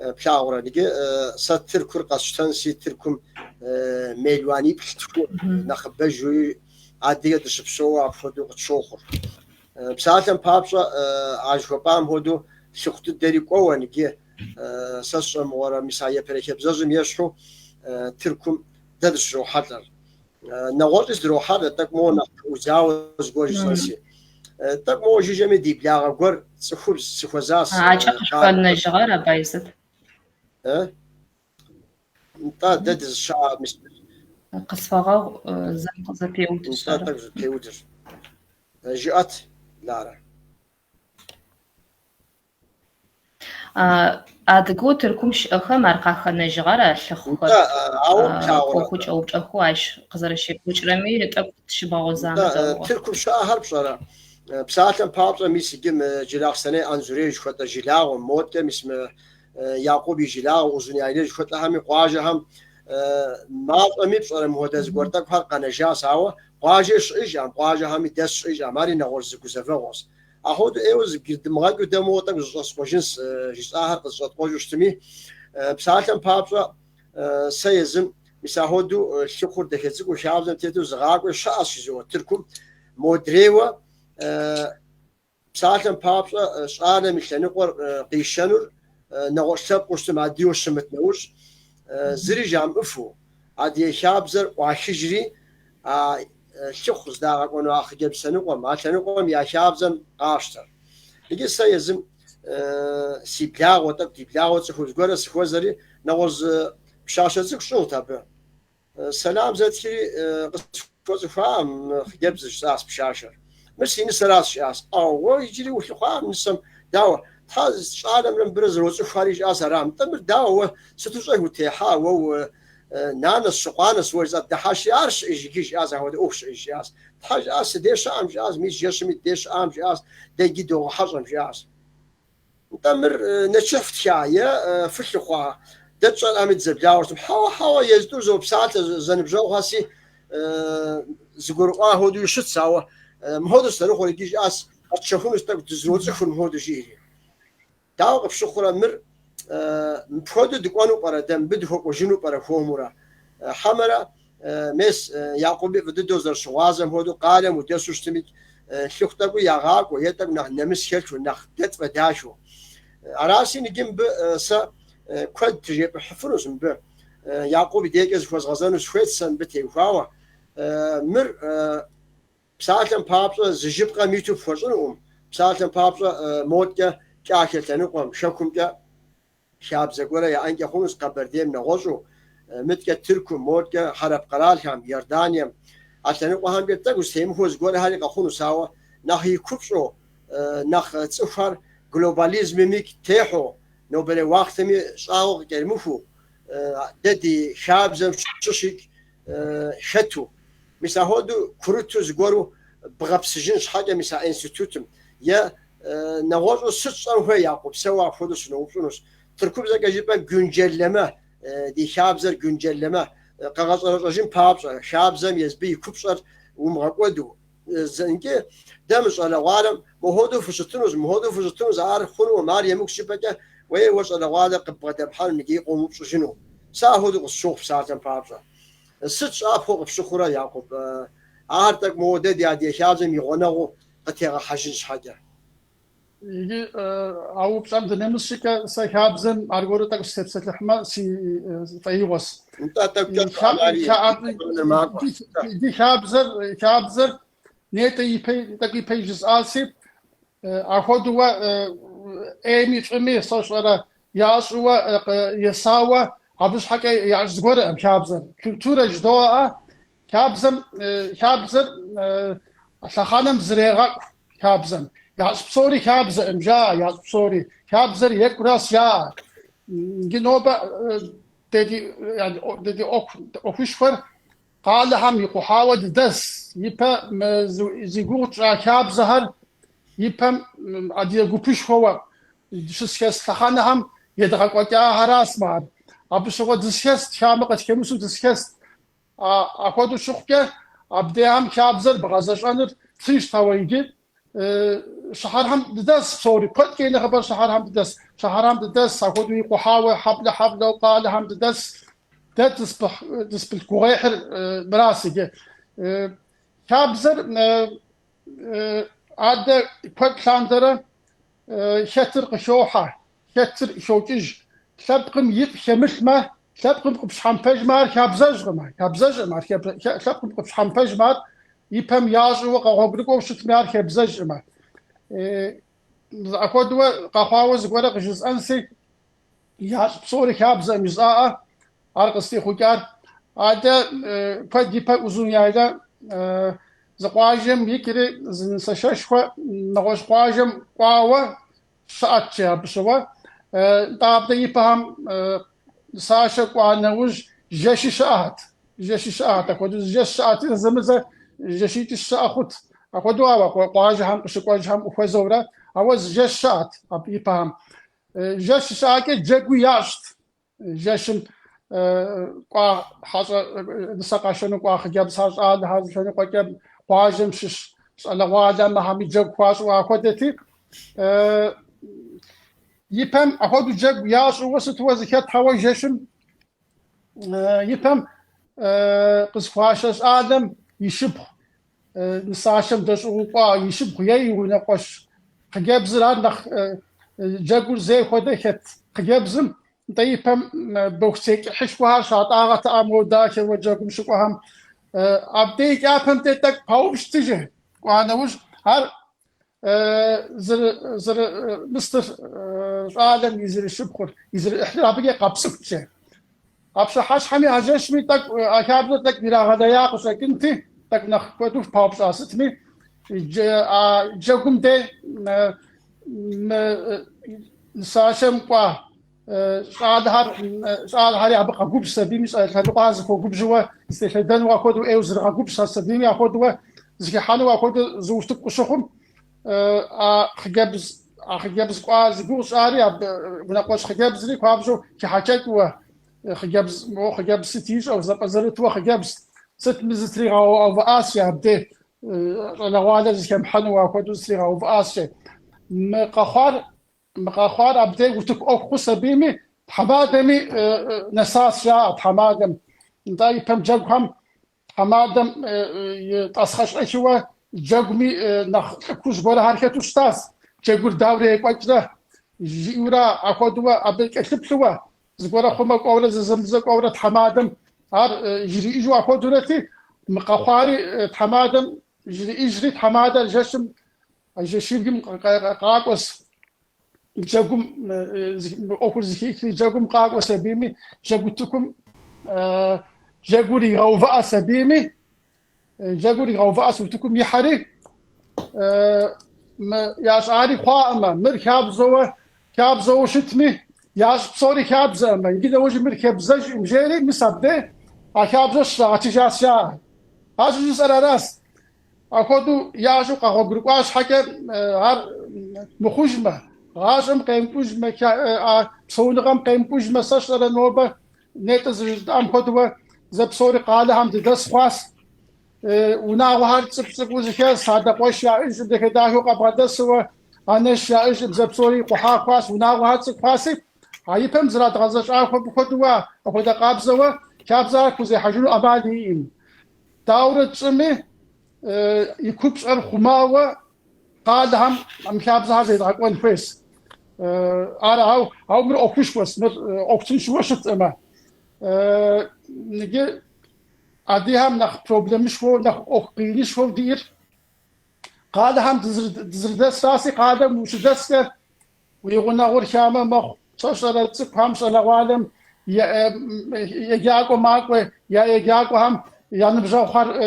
بشاورة نيجي ستركر قصتن ستركم ميلواني بحتكو نخبجوي عادية دشبسوا عفدو قتشوخر بساعتن بابشا عجبام هودو سخت الدري قوة نيجي سسم ورا مساعية بريكب زوجم يشحو تركم ددش روحاتر نغوز روحاتر تك مو وزاوز جوج سنسي так може жеме дибляга гор схозас عجقشقال نجغر بايزت تا ددز شعب مش قصفغا زبيوت تا так же теудер جات لارا أدقو تركمش أخا مرقخ نجغر شخوخ أو خوش أو بشخواش قزر شيء رمي لتأكل شباغ زمان تركم شهر بصراحة بساعتها بابا ميس جم جلاغ سنة أنزوريج خطة جلاغ وموت مس يعقوبي جلاغ وزني عليه خطة هم قاجة هم ما أمي بصراحة مهندس قرطك فرق نجاس هوا قاجش إيجام قاجة هم يدس إيجام ماري نغرز كوزفوس أخذ إيوز قد ما قد موتك جس قجنس جس آخر قصة قجوش تمي بساعتها بابا سيزم مساهودو شكر دكتور وشعبنا تيتو زغاق وشاس جوا تركم مودريوة بساعة بابا شعارة مثل نقر قيشانور نغشب قشتم عديو شمت نوش زري جام أفو عدي شابزر وعشجري شخص داغ ونو آخر جب سنقوم عشانقوم يا شابزن قاشتر لقي سيزم سيبلاغ وطب تبلاغ وتخوز قرى سخوزري نغز بشاشة زك شو تابع سلام زاد كي قصة فام جبز شاس بشاشة مرسي نسلاس شاس أو يجري وش خام نسم داوة هذا عالم لم برز روز خارج أسرام تمر داوة ستوجه وتيحا و نانا السقانس وزاد دحاش يارش يجيش أز هو أوش إيش حاج أس ديش أم جاز ميش جسمي ديش أم جاز دقي دو حزم جاز تمر نشفت شاية فش خوا دتش أمد زبجاورتم حوا يزدو زو بساعة زنبجو هاسي زقور هودو يشت سوا مهودو سنخو يجيش أس أتشوفون استك تزروت سخون مهودو جيري داو بشخورا مر مفردو دقوانو برا دم بدفو وجنو برا فومورا حمرا مس يعقوبي بدو زر شوازم هودو قالم ودسوشتميك شختبو يغاق ويتب نح نمس كلش ونح دت وداشو أراسي نجيم ب س كود تجيب حفروس ب يعقوبي ديجز فوز غزانو شويت سن بتيفاوا مر بساعتن بابا زجيب قميتو فوزنوم بساعتن بابا موتك كاكلتن قوم شكم كا شاب زغولا يا انجا خونس قبرديم نغوشو متك تركو موتك حرب قرال هم يردانيم عشان قوام بيتقو سيم هو زغولا هالي قخونو ساوا ناهي كوبشو ناخ تصفر جلوباليزم ميك تيحو نوبل وقت مي شاو كلمفو ددي شاب زم ششيك شتو مثل هودو كروتو زغورو بغبسجنش حاجه مثل انستيتوتم يا نغوزو sıçan هو يعقوب سوا فودوس نوفونوس تركوب زجيبن güncelleme دي شابزر güncelleme قغازرجين بابس شابزم يزبي كوبشر ومغقودو زنجي دمش على عالم مهودو فشتونوز عار خنو ماريا مكشبكه وي وش على عالم قبقه بحال نجي قوم شنو ساهودو الشوف ساعه بابس sıç افوق بشخورا يعقوب عارتك مودد يا دي شابزم يغنغو قتيغه حشش حاجه يجي أو بسام دنمسك سيحابزن أرجورة تكستت لحمة سي فيوس انت تبقى دي شابزر نيت يبي تقي بيجز آسيب أخذوا أمي فمي صوشرة ياسوا يساوا عبش حكي يعزقورة أم شابزر كلتورة جدوة شابزر شخانم زريغة شابزن يعصبصوري كابزة إمجا يعصبصوري كابزر يكراس يا جنوبة تدي يعني تدي أوفيشفر قال هم يقحاول دس يبقى زيجوت كابزهر يبقى عدي يقوبيش هو دشيس تخانة هم يدرك وجا هراس مار أبشوا دشيس شامقة كمسو دشيس أخذوا شقة أبدأهم كابزر بغازش أنر تيش توايجي شهرهم ددس سوري كل كينا خبر شهرهم ددس أخذوا يقحاول حبل وقال هم ددس دس بالكويحر براسي كابزر عاد كل كلاندرة شتر قشوحة شتر شوكج سبقم يفشمش ما سبقم بشحنبج مار كابزج مار سبقم بشحنبج مار يفهم يازو وقاقرقو شتمار كابزج مار أخذوا قحاوز ورق جزء أنسي ياز بصوري كابزة مزاء أرقصتي خوكار هذا قد يبقى أزون يايدا زقواجم يكري زنسششوا نغوش قواجم قواوة ساعتها بسوا تابدا يفهم ساشا قوانوج جيش ساعات أخذوا جيش ساعات زمزة جيشيت الساعات أخذوا قواجهم قواجهم وفزورة أوز جيش ساعات يفهم جيش ساعات جاكو ياشت جيشم قا حاجة نسقاشنو قا خجاب ساز آل هذا شنو قا قاجم شش الأوادم ما هم يجوا قاس وأخذتي يفهم أخذوا جاك ياس وسط وزكاة حوا جيشم يفهم قصفاشس آدم يشبه نساشم دشوقا يشب خيي ونقش خجابزران نخ جاكور زي خدكت خجابزم طيبم بوكسيك حشوها شاطاغة تأمو داش وجاكم شقوهم أبديك أفهم تتك باوش تجه وأنا وش هر زر مستر عالم يزر الشبخر يزر إحنا قبسك شيء قبس حاش حمي عجش مي تك أكابل تك بلا غدايا قصكنتي تك نخبطو في باوش أستمي جاكم ده نساشم قا شاد هاري أبقى قوب سبيمي شاد قاز قوب جوا استخدام وأخذ أوزر قوب سبيمي أخذ زكي حانو أخذ زوجتك قشخم خجابز قاز قوس عاري بناقش خجابز لي قابجو كحاجات و خجابز ستيج أو زبزرت وخجابز ست مزتري أو آسيا بدي لوالد زكي محنو أخذ زتري أو آسيا مقاخوار أبدي وتك أخو سبيمي حمادمي نساس يا حمادم داي بم جاكم حمادم تاسخش أشوا جاكمي نخ كوش بولا حركة أستاذ جاكور دوري قاجرة جيورا أخذوا أبدي كتبتوا زغورا خما قورة زمزق قورة حمادم هر جري إجوا أخذورتي مقاخواري حمادم جري حمادم جشم جشيم قاقوس جاكم أخر زكيك جاكم قاق وسبيمي جاكتكم جاكوري غوفاء سبيمي جاكوري غوفاء سوتكم يحري ياش عاري قائمة مركب زوا شتمي ياش بصوري كاب زما يجي وجه مركب زج مجري مسبه أكاب زش أتجاسيا هذا جزء راس أخذوا ياشو قاق برقاش حكى هر مخوجمه غاشم قيم كوجمه بصونغم قيم كوجمه سشر نوبه نتز ام خدوه زبصوري قاله هم دس خاص وناغ هار صفصف وزكاز صادق وشا ايش بدك داهو قبادس و انا شايش زبصوري قحا خاص وناغ هار صفاسي هاي بهم زرات غزش اخو بخدوه اخذ قابزه كابزه كوزي حجلو اباديين داوره صمي يكوبس الخماوه قال هم كابزه زي داقون فيس أنا هاو من أوكش بس من أوكشن شو وشت أما نجي عديهم نخ problem شو نخ أوكيني شو دير قاعد هم تزردس راسي قاعد مش دست ويقولنا غور شامة مخ صار تصفهم صار العالم يجاكو ماكو يجاكو هم يعني بجاو خار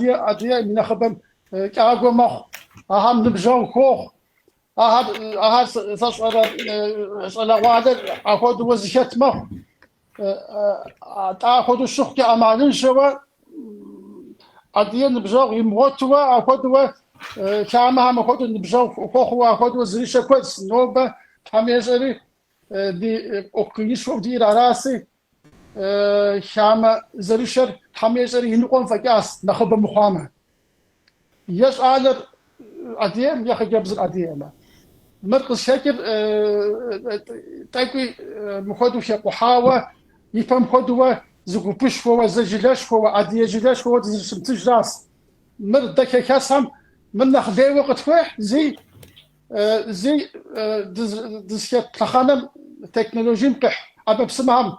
عدي من خبم كاغو مخ هم نبجاو خوخ أهار صار وعدد أخذ وزشت مخ تأخذ الشخ كأمانين شوا عدين بجاو يموتوا أخذوا كأما هم أخذوا بجاو خوخوا أخذوا زريشة كويس نوبة هم يجري دي أقيس ودي راسي كأما زريشة هم يجري ينقون فجأس نخب مخامة يش على عدين يخرج بزر عدين مركز شاكر تاكي مخدو شاكو حاوة يفهم خدوة زغو بشفو وزجلاش هو عدي جلاش هو تزمتج راس مرد دكا كاسهم من نخدي وقت فوح زي دزكت تخانم تكنولوجي مقح أبا بسمهم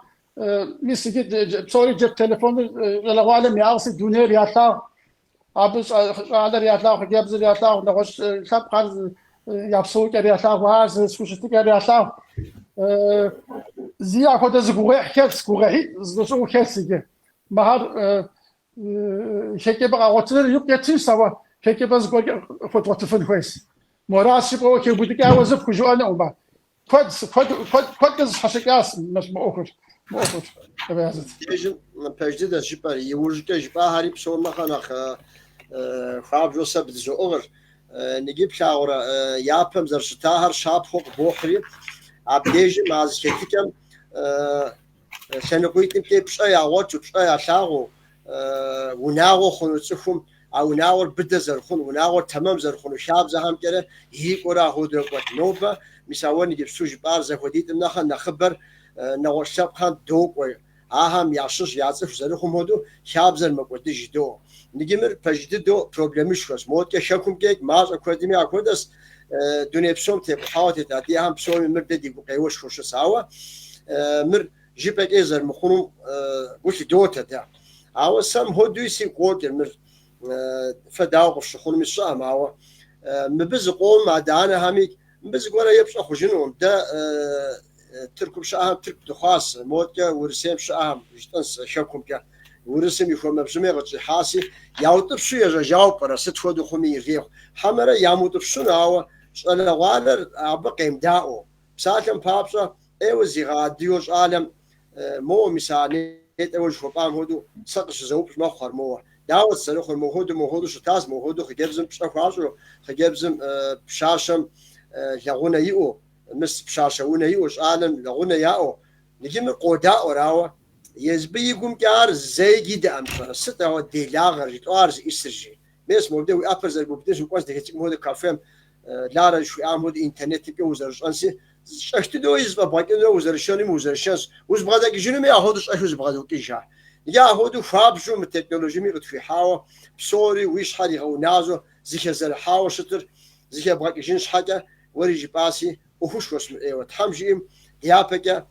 ميسي بصوري جب تليفون العالم يعرسي دوني رياطا أبس على رياطا خجابز رياطا ونغش شاب قال يابسو كرياطا وهاز سوشتي كرياطا زي أخذ زغوري حكاية زغوري زوجو كاسيجي مهار شكل بقى وتر يبقى تنسوا شكل بس قول فتوى تفن كويس مراسي بقى كي بدك أوزف كجوانا وما فد حشكاس مش مؤخر تبعزت يجن بجدد جبار يورجك جبار هاري بسون ما خناخ خاب جو سبت جو أغر نجيب شاورا يابم زرشتاهر شاب فوق بوخري عبديج مع زكتكم سنقول تمكي بشاي عوض بشاي شاغو وناغو خنو تسخم أو ناور بدأ زرخون وناور تمام زرخون وشاب زهم كده هيك ورا هود رقبة نوبة مساوي نجيب سوج بار زخوديت النخل نخبر نور شاب خان دوق أهم يعشش يعزف زرخهم هدو شابزر مقودي جدو نجمر بجددو بروبلمش كوس موت كشكم كيك ماز أكاديمي أكودس دنيا بسوم تبغى حاطة تأتي أهم بسوم مرددي بقيوش خوش سوا مر جيبك إزر مخونم وش دوتا ده أو سام هدو يسي قوتر مر فداو قف شخون مشام أو مبز قوم مع دانا هميك مبز قولا يبش أخو جنون ده تركب شاهم ترك دخاس موتك ورسم شاهم جتنس شكم كا ورسم يخو مبزمي غتش حاسي ياوطب شو يجاوب برا ست خدو خمي ريخ حمرا ياموطب شو ناوا شالا والر أبقى يمداو بساتم بابسا ايو زيغاديوش عالم مو مساني ايوش فقام هدو سقش زوبش مخر مو داوت سرخ مو هدو شتاز مو هدو خجبزم بشاخاشو خجبزم بشاشم لغونا يو مس بشاشونا يوش عالم لغونا ياو نجم قوداء راوا يزبيكم كار زي جدا أمثال ستة هو ديلاغر جتوارز إسرجي مس مبدأ وأبرز المبدأ كويس دهيتك مهود كافيم لارا شو عمود إنترنت بيوزرش أنسي اشتدو يزبا باكين وزرشاني موزرشانس وز بغادك جنو ما ياخدش أشوز بغادو كيشا ياخدو فابشو من التكنولوجيا ميغد في حاوا بسوري ويش حالي غو نازو زيكا زر حاوا شطر زيكا بغاك جنش حاجة وريجي باسي وهوش واسم ايوه تحمجيم يابك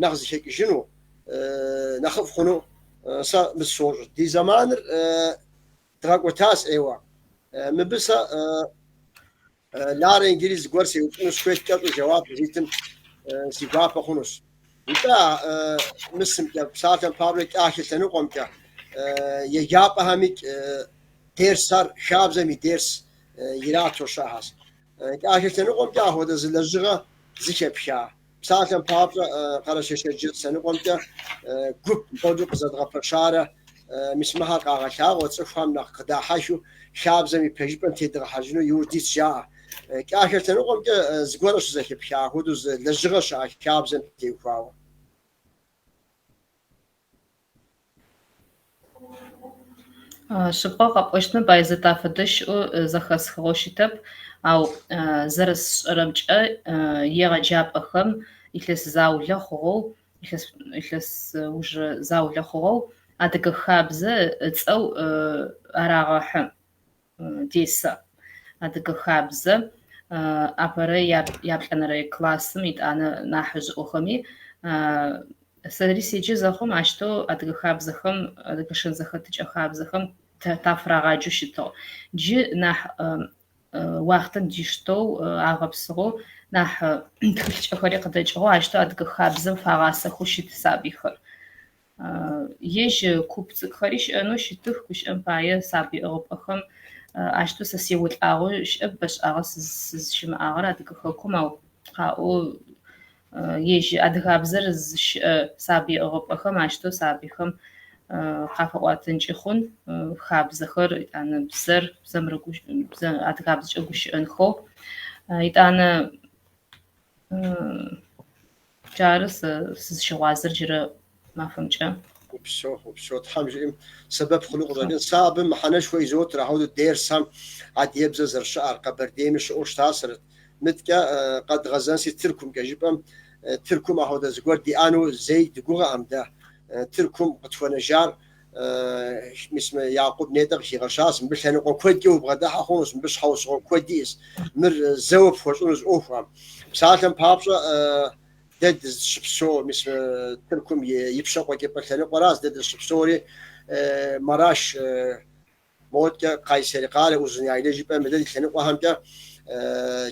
نغزي هيك جنو نخف خنو صار بالصور دي زمان تراكو تاس ايوه مبسا لار انجليز قرسي ونس كويت كاتو جواب زيتن سيبابا خنوس وتا مسم بساتن بابليك اخي تنقوم كا يجاب هميك تيرسار شاب زمي تيرس يراتو شاهس اخي تنقوم كا هو دزلجغه زيكبشا بساتن بابلا قرش شجت سنقوم كا جروب بودو قزد غفشاره مسمها قاغشا وتصفهم نقدا حشو شاب زمي بيجبن تدغ حجنو يوديت شا كاخر تنقوم كا زغورش زيكبشا هو دز لجغه شاب زمي تيفاو شقاق قشنا بايزة تافدش أو زخص خوشتب أو زرس رمجة يرجع بخم إخلص زاوية خو إخلص وج زاوية خو أدك خابزة أو أراغح ديسا أدك خابزة أبرة يابلنا رأي كلاس ميت أنا نحج أخمي سدريسي زخم عشتو أدك خابزخم أدك شن زختج خابزخم تفرغاجو شتو جي نح وقت ديشتو عربسرو نح تخلج خريق دجو عشتو أدك خابزم فغاسة خوشت سابيخر يج كوبت خريش أنو شتوه كش أمبايا سابي أوبخم عشتو سسيول أغو شأب باش أغس شم أغرا أدك خكم أو قاو يجي أدغابزر سابي أوروبا عشتو سابيخم خافواتن جخون خابزخر أنا بزر زمرقوش أدغابز جوش أنخو أنا جارس شوازر جرا ما فهمت وبشو تحمجيم سبب خلق ذلك صعب محنا شوي زوت راهو دير سام عاد يبزز الشعر قبر ديمش اوش تاثرت متك قد غزانسي تركم كجبم تركم هذا زغور دي انو زي دغه امدا تركم قطفنجار اسم يعقوب نيدر شي غشاس باش انا كود جو بغدا خونس باش حوس كوديس مر زوب فوشونس اوفام ساعتن بابشا دد الشبسو مثل تركم يبشق وكيبل ثاني قراص دد الشبسوري مراش موت قيسري قال وزن عائله جيب مدد ثاني وهم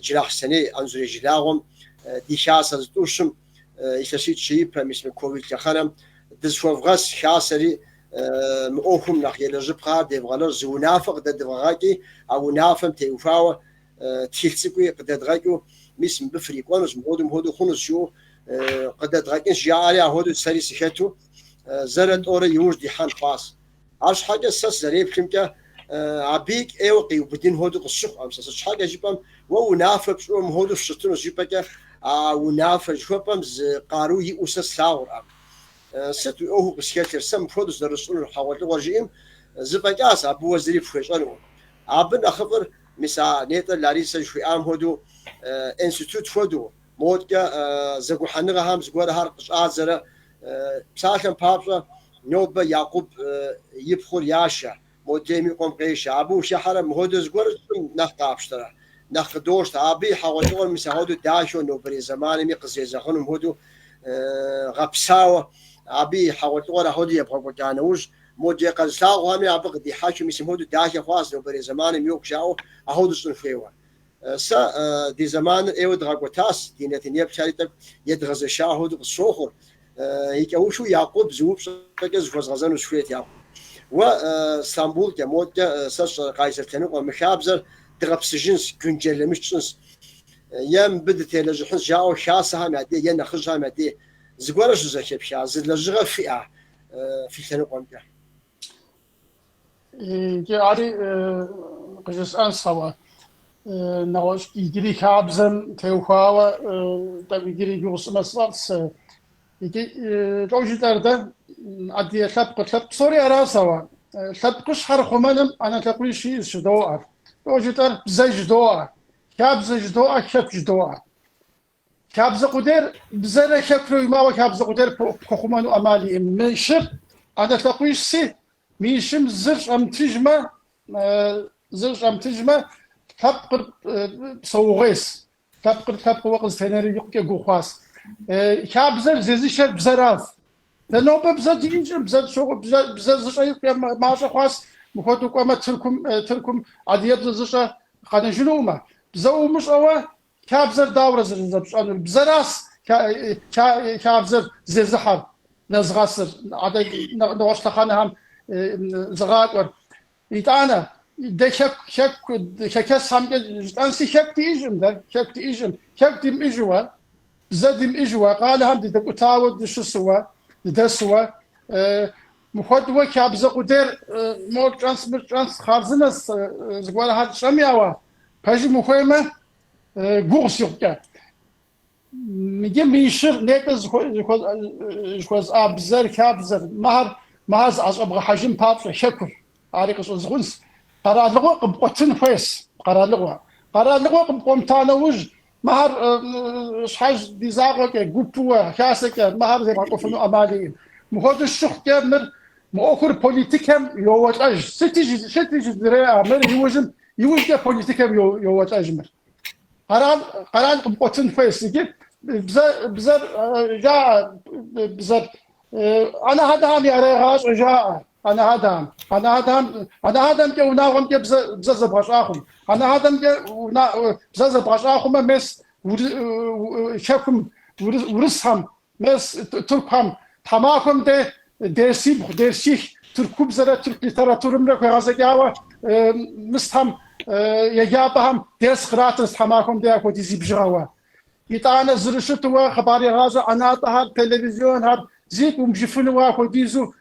جراح سنه انزل جلاهم دي شاس دوشم يشيت شيب مثل كوفيد خنم دزفوغاس شاسري مؤهم نخيل جبقا دي فغالر زونافق دد فغاكي او نافم تيوفاو تيلسكوي قد دغاكو مثل بفريقونس مودم هودو خنس شو قد دغاكنش جاري هودو سري سكتو زرت اوري يوجدي حان باس عش حاجه سس زريب كمكا عبيك ايوقي وبدين هودو قصخ امسس حاجه جيبام ونافق شو هودو شتنو جيبكا ونافق شوبام قاروي اسس ثاور ست او بسكتر سم فودس درسون حوالي ورجيم زبقاس ابو وزير فشانو ابن اخبر مسا نيت لاريس شوي ام هودو انستيتوت فودو مودكا زغو حنغا هم زغور هار قش ازره بسالم بابا نوبة يعقوب يبخل ياشا موديمي قوم قيشا أبو شحرة مهودز قرص نخ قابشترا نخ دوشت أبي حاولتون مسهودو داشو نوبري زمان ميقزي زخنهم هودو غبساوة أبي حاولتون هودو يبغى قدانوش مودي قزلاو همي أبغى دي حاشو مسهودو داشا خاص نوبري زمان ميوك شاو أهودو سنفيوا سا دي زمان ايود غاقوتاس دي نتنيا بشاريتك يدغز شاهد الصخر هيك وشو يعقوب زوب شكز غزغزن وشويت يعقوب و اسطنبول كمود ساس قايسر تنو مخابزر دغبس جنس كنجلمش جنس يم بدت لجحن جاو شاسها معدي ين خرجها معدي زغورش زكب شاز لجغ فئه في تنو قمت جاري قجس انصوا نوش يجري كابزن توخاوا تبيجري يوس مسلس يجي روجداردا عدي شاب سوري راسوا شابكش حرخمنم انا تقول شيء شدوار روجدار زج دوار كابز جدوار شاب جدوار كابز قدر بزر شكرو ما كابز قدر كخمانو امالي مشر انا تقول سي ميشم زرش ام تجمع زرش ام تجمع تبقر صوغيس تبقر وقت ثاني يقى جوخاس كابزر زيزيش بزراف لأنه بزر شو بزر شيء ما شخص مخاطو كما تركم عاديات زشة قادن جنوما بزو مش أوا كابزر داور زرزبش أنا بزراس كابزر زيزحر نزغاسر عاد نواش تخانة هم زغاتور يتانا ده شك هم أنسي شك تيجم ده شك تيجم شك تيم إجوا زدم إجوا قال هم ده كتاود شو سوا ده سوا مخدوة كابزة قدر مور ترانس خارزنس زقوال هاد شمياوا باجي مخيمة قوس يوكا ميجي ميشر نيكز جوز أبزر كابزر مهر از أبغى حجم بابر شكر عارق زغنس قرار لغو قبقتن فيس قرار لغو قبقوم تانوج مهر شحاج ديزاغو كي قبوة كاسك مهر زي ما قفنو أماليين مخوض الشخ كامر مؤخر بوليتيكم يوات أج ستيجي دريا مر يوجد بوليتيكم يوات أجمر قرار قبقتن فيس يجي بزر جاء بزر أنا هذا هم يريغاش جاء أنا هذا كي وناهم كي بزز بغشاهم أنا هذا كي بزز بغشاهم مس شكم ورسهم مس تركهم تماكم ده درسيخ تركوب زرا ترك ليتراتورم لك غازجاوا مستهم يجابهم درس قراتس تماكم ده أكو تزيب جاوا يتعانى زرشتوا خباري غازة أنا تهار تلفزيون هاد زيك ومجفنوا أكو ديزو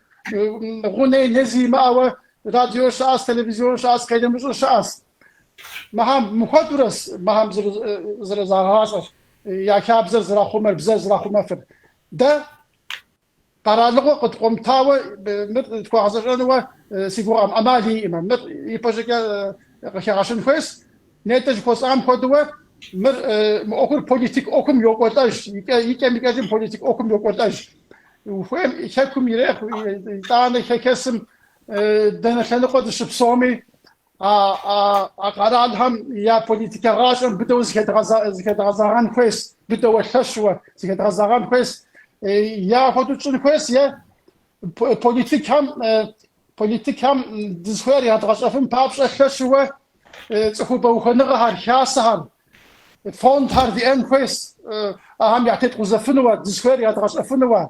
غني نزي معه راديو شاس تلفزيون شاس كلمة شاس مهم مخدرس مهم زر زراعة يا كاب زر خمر بزر زر خمر ده قرارلقو قد قمتاوه مت كوازرنوا سيقوام أمالي إمام مت يبجك خيراشن فيس نتج كوس أم خدوه مر أكل بوليتيك أكم يوقتاش يكمل كذا بوليتيك أكم يوقتاش وفهم يحكم يريح تاني كاسم دنا خلنا قد شبصومي قرارهم يا بوليتيكا راشن بدو زكاة غزاران كويس بدو الخشوة زكاة غزاران كويس يا خدوتشن كويس يا بوليتيك هم دزخير يا تغشفن بابش الخشوة تخو بوخنغها الحاسها فوند هار دي ان كويس هم يعطيت غزفنوا دزخير يا تغشفنوا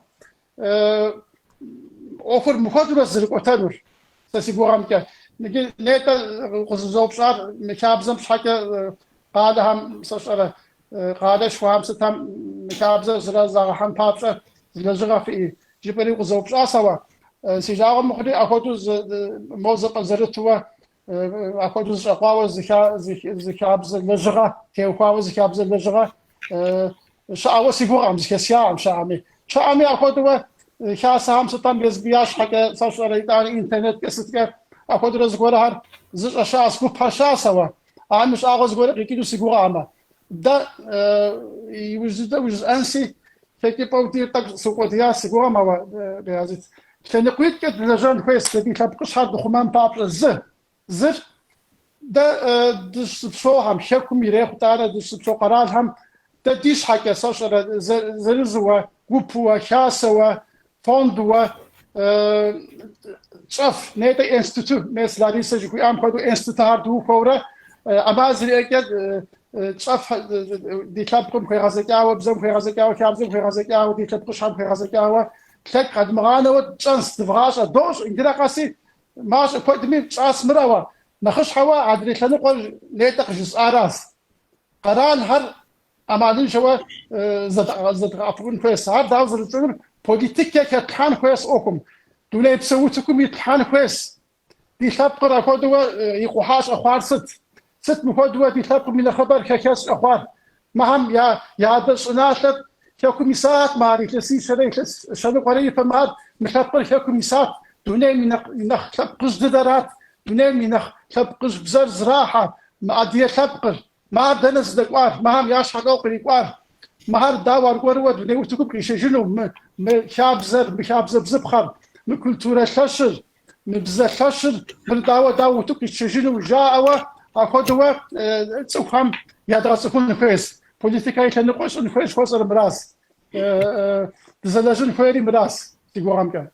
أوفر مخاطرة زرقتانور سيقولهم كه نجي نيتا غزوب شار مكابزم شحكة قادهم سشرة قادش فهم ستهم مكابزة زرزة هم بابشة زرزة في جبري غزوب شار سوا سيجاهم مخدي أخذوا موزق زرتوا أخذوا شقاوة زكابز لجرة كيوقاوة زكابز لجرة شعوة سيقولهم زكسيام شامي أخذوا شاسهم ستم بيزبياش حكى سوشيال ريتاني إنترنت كسرت أخذ رزقورها زج أشخاص كوباشا سوا أنا مش أخذ رزقورها كيدو سيقوراما ده يوجد أنسي كي باوتي طق سوق دياس قوما بهذه كان قويت كد لجان كويس كدي تبقش هاد خمان باب زر ده دش بصوهم شكم يريح تعالى دش بصو قرارهم ده ديش حكى ساشر زرزوا قبوا شاسوا فوندوا شاف نيتا انستيتوت ناس لاريسا جوي ام كدو انستيتوت دو كورا امازري اكد شاف دي تلابكم في غازكاوا بزم في غازكاوا كابزم في غازكاوا دي تبقش هم في غازكاوا تك قد مغانا وتشانس تفغاش دوش انجلا قاسي ماش قدمي تشاس مراوا نخش حوا ادري تنقل نيتق جزء راس قران هر امالين شوا زد افغان كويس هر داوزر تشون بوليتيكا كتحان كويس اوكم دولا بسوتكم يتحان كويس دي تبقى كودوا يقوحاش اخوار ست مكودوا دي تبقى من الخبر كاس اخوار مهم يا دش ناشط كوميسات ماري تسي شنو قريه فماد مخبر كوميسات دولا من نخبز ددرات دولا من نخبز بزر زراحه ما ادي تبقى ما دنس دقوار مهم يا شغل قريقوار مهر داور قرود دولا وتكب كيشجنو مشابزر بزبخر من كولتورا شاشر من بزر شاشر من داو تكيشجنو جاوا اخذوا تسوهم يدرسون كويس بوليتيكاي تنقش كويس خسر براس تزلجن كويري براس تيغورامكا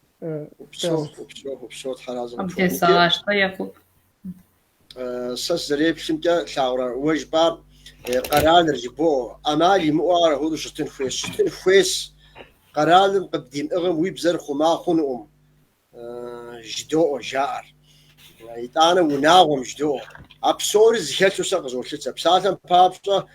بشوت حرازم أمتى ساعش طيب سزريب شمتا شاورا وجبار قرار رجبو امالي موار هو شتن فيس قرار قديم اغم ويبزر خما خنوم جدو جار يتانا وناغم جدو ابسور زيتو سقز وشتا بساتن بابسا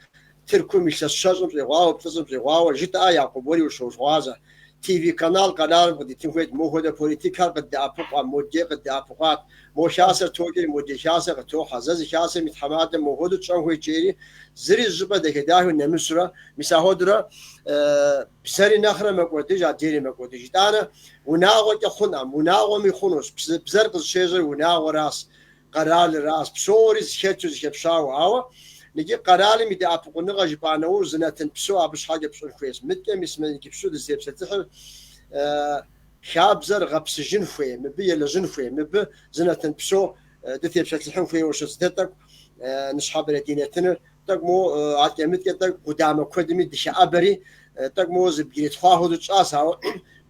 تركو مش الشجم زغاو بتزم زغاو جتا يعقوب ولي وشوزغازا تي في قناه قرار بدي تنفيد مو هو بوليتيكا قد ابقى موجه قد ابقات مو شاسر توجي موجه شاسر تو حزز شاسر متحمات مو هو تشون هو جيري زري زبده كداه نمسرا مساهودرا بسري نخره مقودي جاديري مقودي انا وناغو يخنا وناغو ميخونوس بزرق الشيزر وناغو راس قرار راس بسوريز شتو شبشاو هوا نجي قرالي مدي ابقو نغاج بانو زناتن بسو ابش حاجه بسو كويس متكم اسمه كبسو دزيب ستحل شابزر غبسجن فيه مبي لجن فيه مب زناتن بسو دتي بشتلحن فيه وش صدتك نصحاب الدينتنا تقمو عاد متكتك قدام كدمي دش ابري تقمو زبيت خاهو دصاسا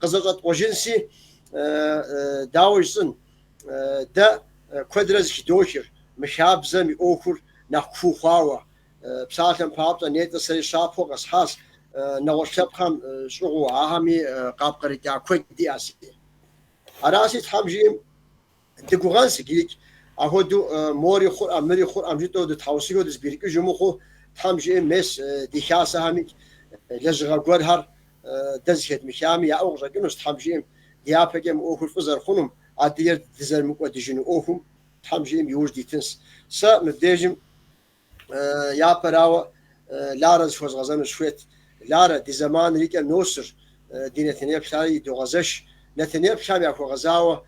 قزقت وجنسي داوجسن دا كدرز دوشر مشابزم اوخر نخفو خاوة بساتن بابتا نيتا سري شابو قصحاس نوشب خم شغو عهمي قاب قريتا كويت دي اسي اراسي تحمجيم تقوغانسي جيك اهودو موري خور امري خور امجيتو دو تحوسيو دو سبيريكو جموخو تحمجيم مس دي خاسا هميك لجغا قرهر دزهد مشامي يا اوغزا جنوس تحمجيم ديابجم اوخر فزر خونم عدير دزر مقودجين اوخم تحمجيم يوج دي تنس سا مديجم يا براو لارز فوز غزان شويت لارا دي زمان ريكا نوسر دي نتنيا بشاري دو غزش نتنيا بشام ياكو غزاوة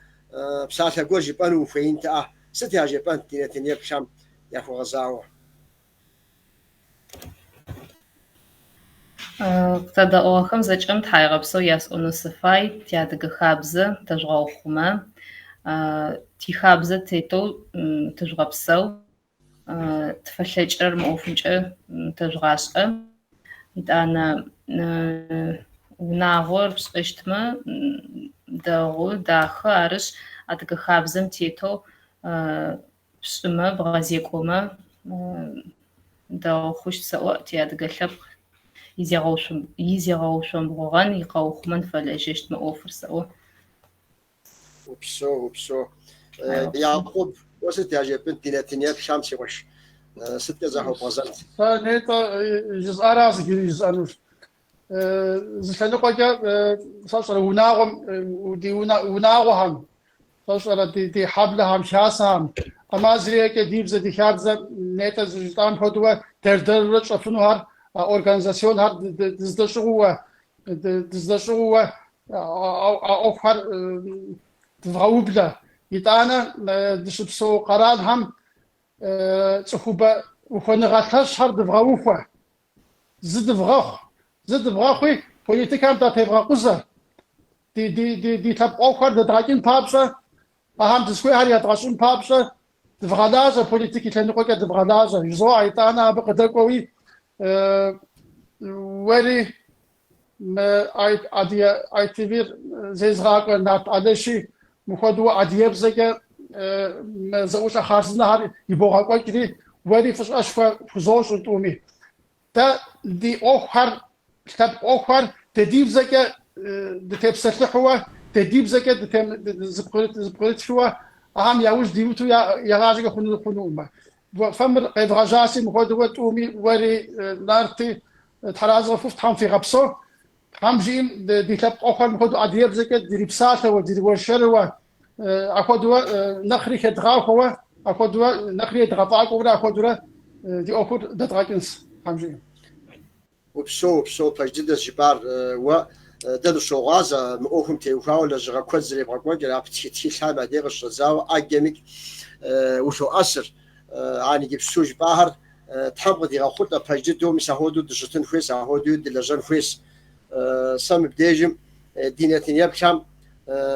بساعتها قول جيبانو فينتا ستيا جيبان دي نتنيا بشام ياكو غزاوة تدا اوخم زچم تايغبسو ياس اونسفاي تيادغ خابزه تجغوخما تيخابزه تيتو تجغبسو تفلجر موفنجر تجغاسقه يتانا وناغور بسقشتما داغو داخ ارش ادغ خابزم تيتو بسما بغازيكوما داغ خوش سوا تيادغ لب يزيغوشم بغان يقوخمن فلجشت ما اوفر سوا وبسو يعقوب وست يا جبنت نتنيا بشامسي وش ست زهو بازنت فنيتا جزء راس جزء انوش زشانو قاجا صار وناغم ودي وناغهم صار دي حبلهم شاسهم اما زريك ديبز دي خارزه نيتا زشتان هدوا تردرج افنو هر اورغانيزاسيون هر دزدشو او هر تفاوبلا يتانا دشبسو قرارهم صحوبه وخنغاتش هر دفغوفه زد فغخ بوليتيكا بوليتيكام دا تبغى قصة دي تبقى أخر دراجين بابسة أهم تسوي هري أتغشون بابسة دفغادازة بوليتيكي تنقل دفغادازة يزوع يتانا بقدر قوي وري اي تيفير زي زغاق نات عدشي مخدو عديب زكا زوج خاصنا هاري يبغى قوي كذي وري فش أشفى فزوج وتومي تا دي أخر كتاب أخر تديب زكا دتاب سلحوا تديب زكا دتاب زبقلت شوا أهم يعوز ديوتو يا راجع خنو ما فمر قيد غجاسي مخدو تومي وري نارتي تحراز غفوف هم في غبصو هم جين دي تاب أخر مخدو عديب زكا دي ربساته ودي وشروا أخدوا نخري كدغاو أخدوا نخري دغطاق ولا أخدوا دي أخر دتغاكنس هم جين وبسو بجد الجبار و دلو شغازة مؤهم تيوكاو لجغا كوزري بغاكوا جرا بتيتي حاما ديغش زاو أجمك وشو أسر عاني جيب سوج باهر تحب ديغا خلطة بجد دوم سهودو دجتن خويس هودو دلجن خويس سام بديجم دينتين يبكام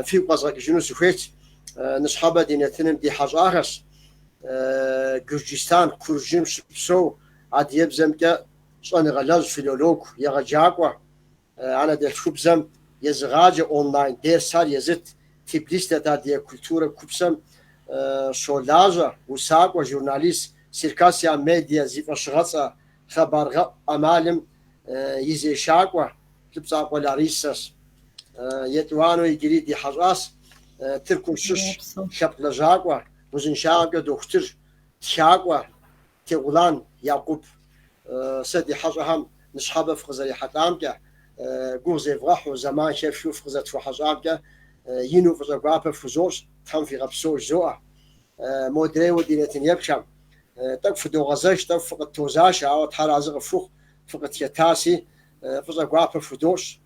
في قصاك جنوس خويت نصحابة دينتين دي حاج آخر جورجستان كورجيم شبسو عاد يبزمك شان غلاز فيلولوج يا جاكوا أنا ده كوبزم يزغاج أونلاين ده صار يزت تبليست ده دي كولتورة كوبزم شولاجا وساق وجورناليست سيركاسيا ميديا زي فشغصة خبر أمالم يزي شاقوا لبسا ولا ريسس يتوانو يجري دي حراس تركم شش شبل جاقوا وزن شاقوا دكتور شاقوا تغلان يعقوب سدي حاجهم نصحابه في غزالي حتامك جوزي فرحو زمان شاف شوف غزات في حاجامك ينو في زقابه في زوج تهم في غبسو زوع مودري ودينتين يبشم تقف دو غزاش تقف التوزاش او تحراز غفوخ فقط يتاسي في زقابه في دوش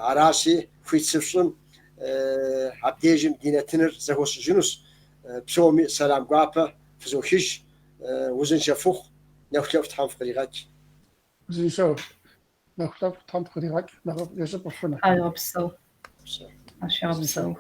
عراسي في تسفشن عبديجم دينتينر زهوس جنوس بسومي سلام قابه في زوخيش وزن شافوخ نختلف تحم في قريغاك زين شو نختلف تحم في قريغاك نختلف يجب وحنا أيوة بسو أشياء بسو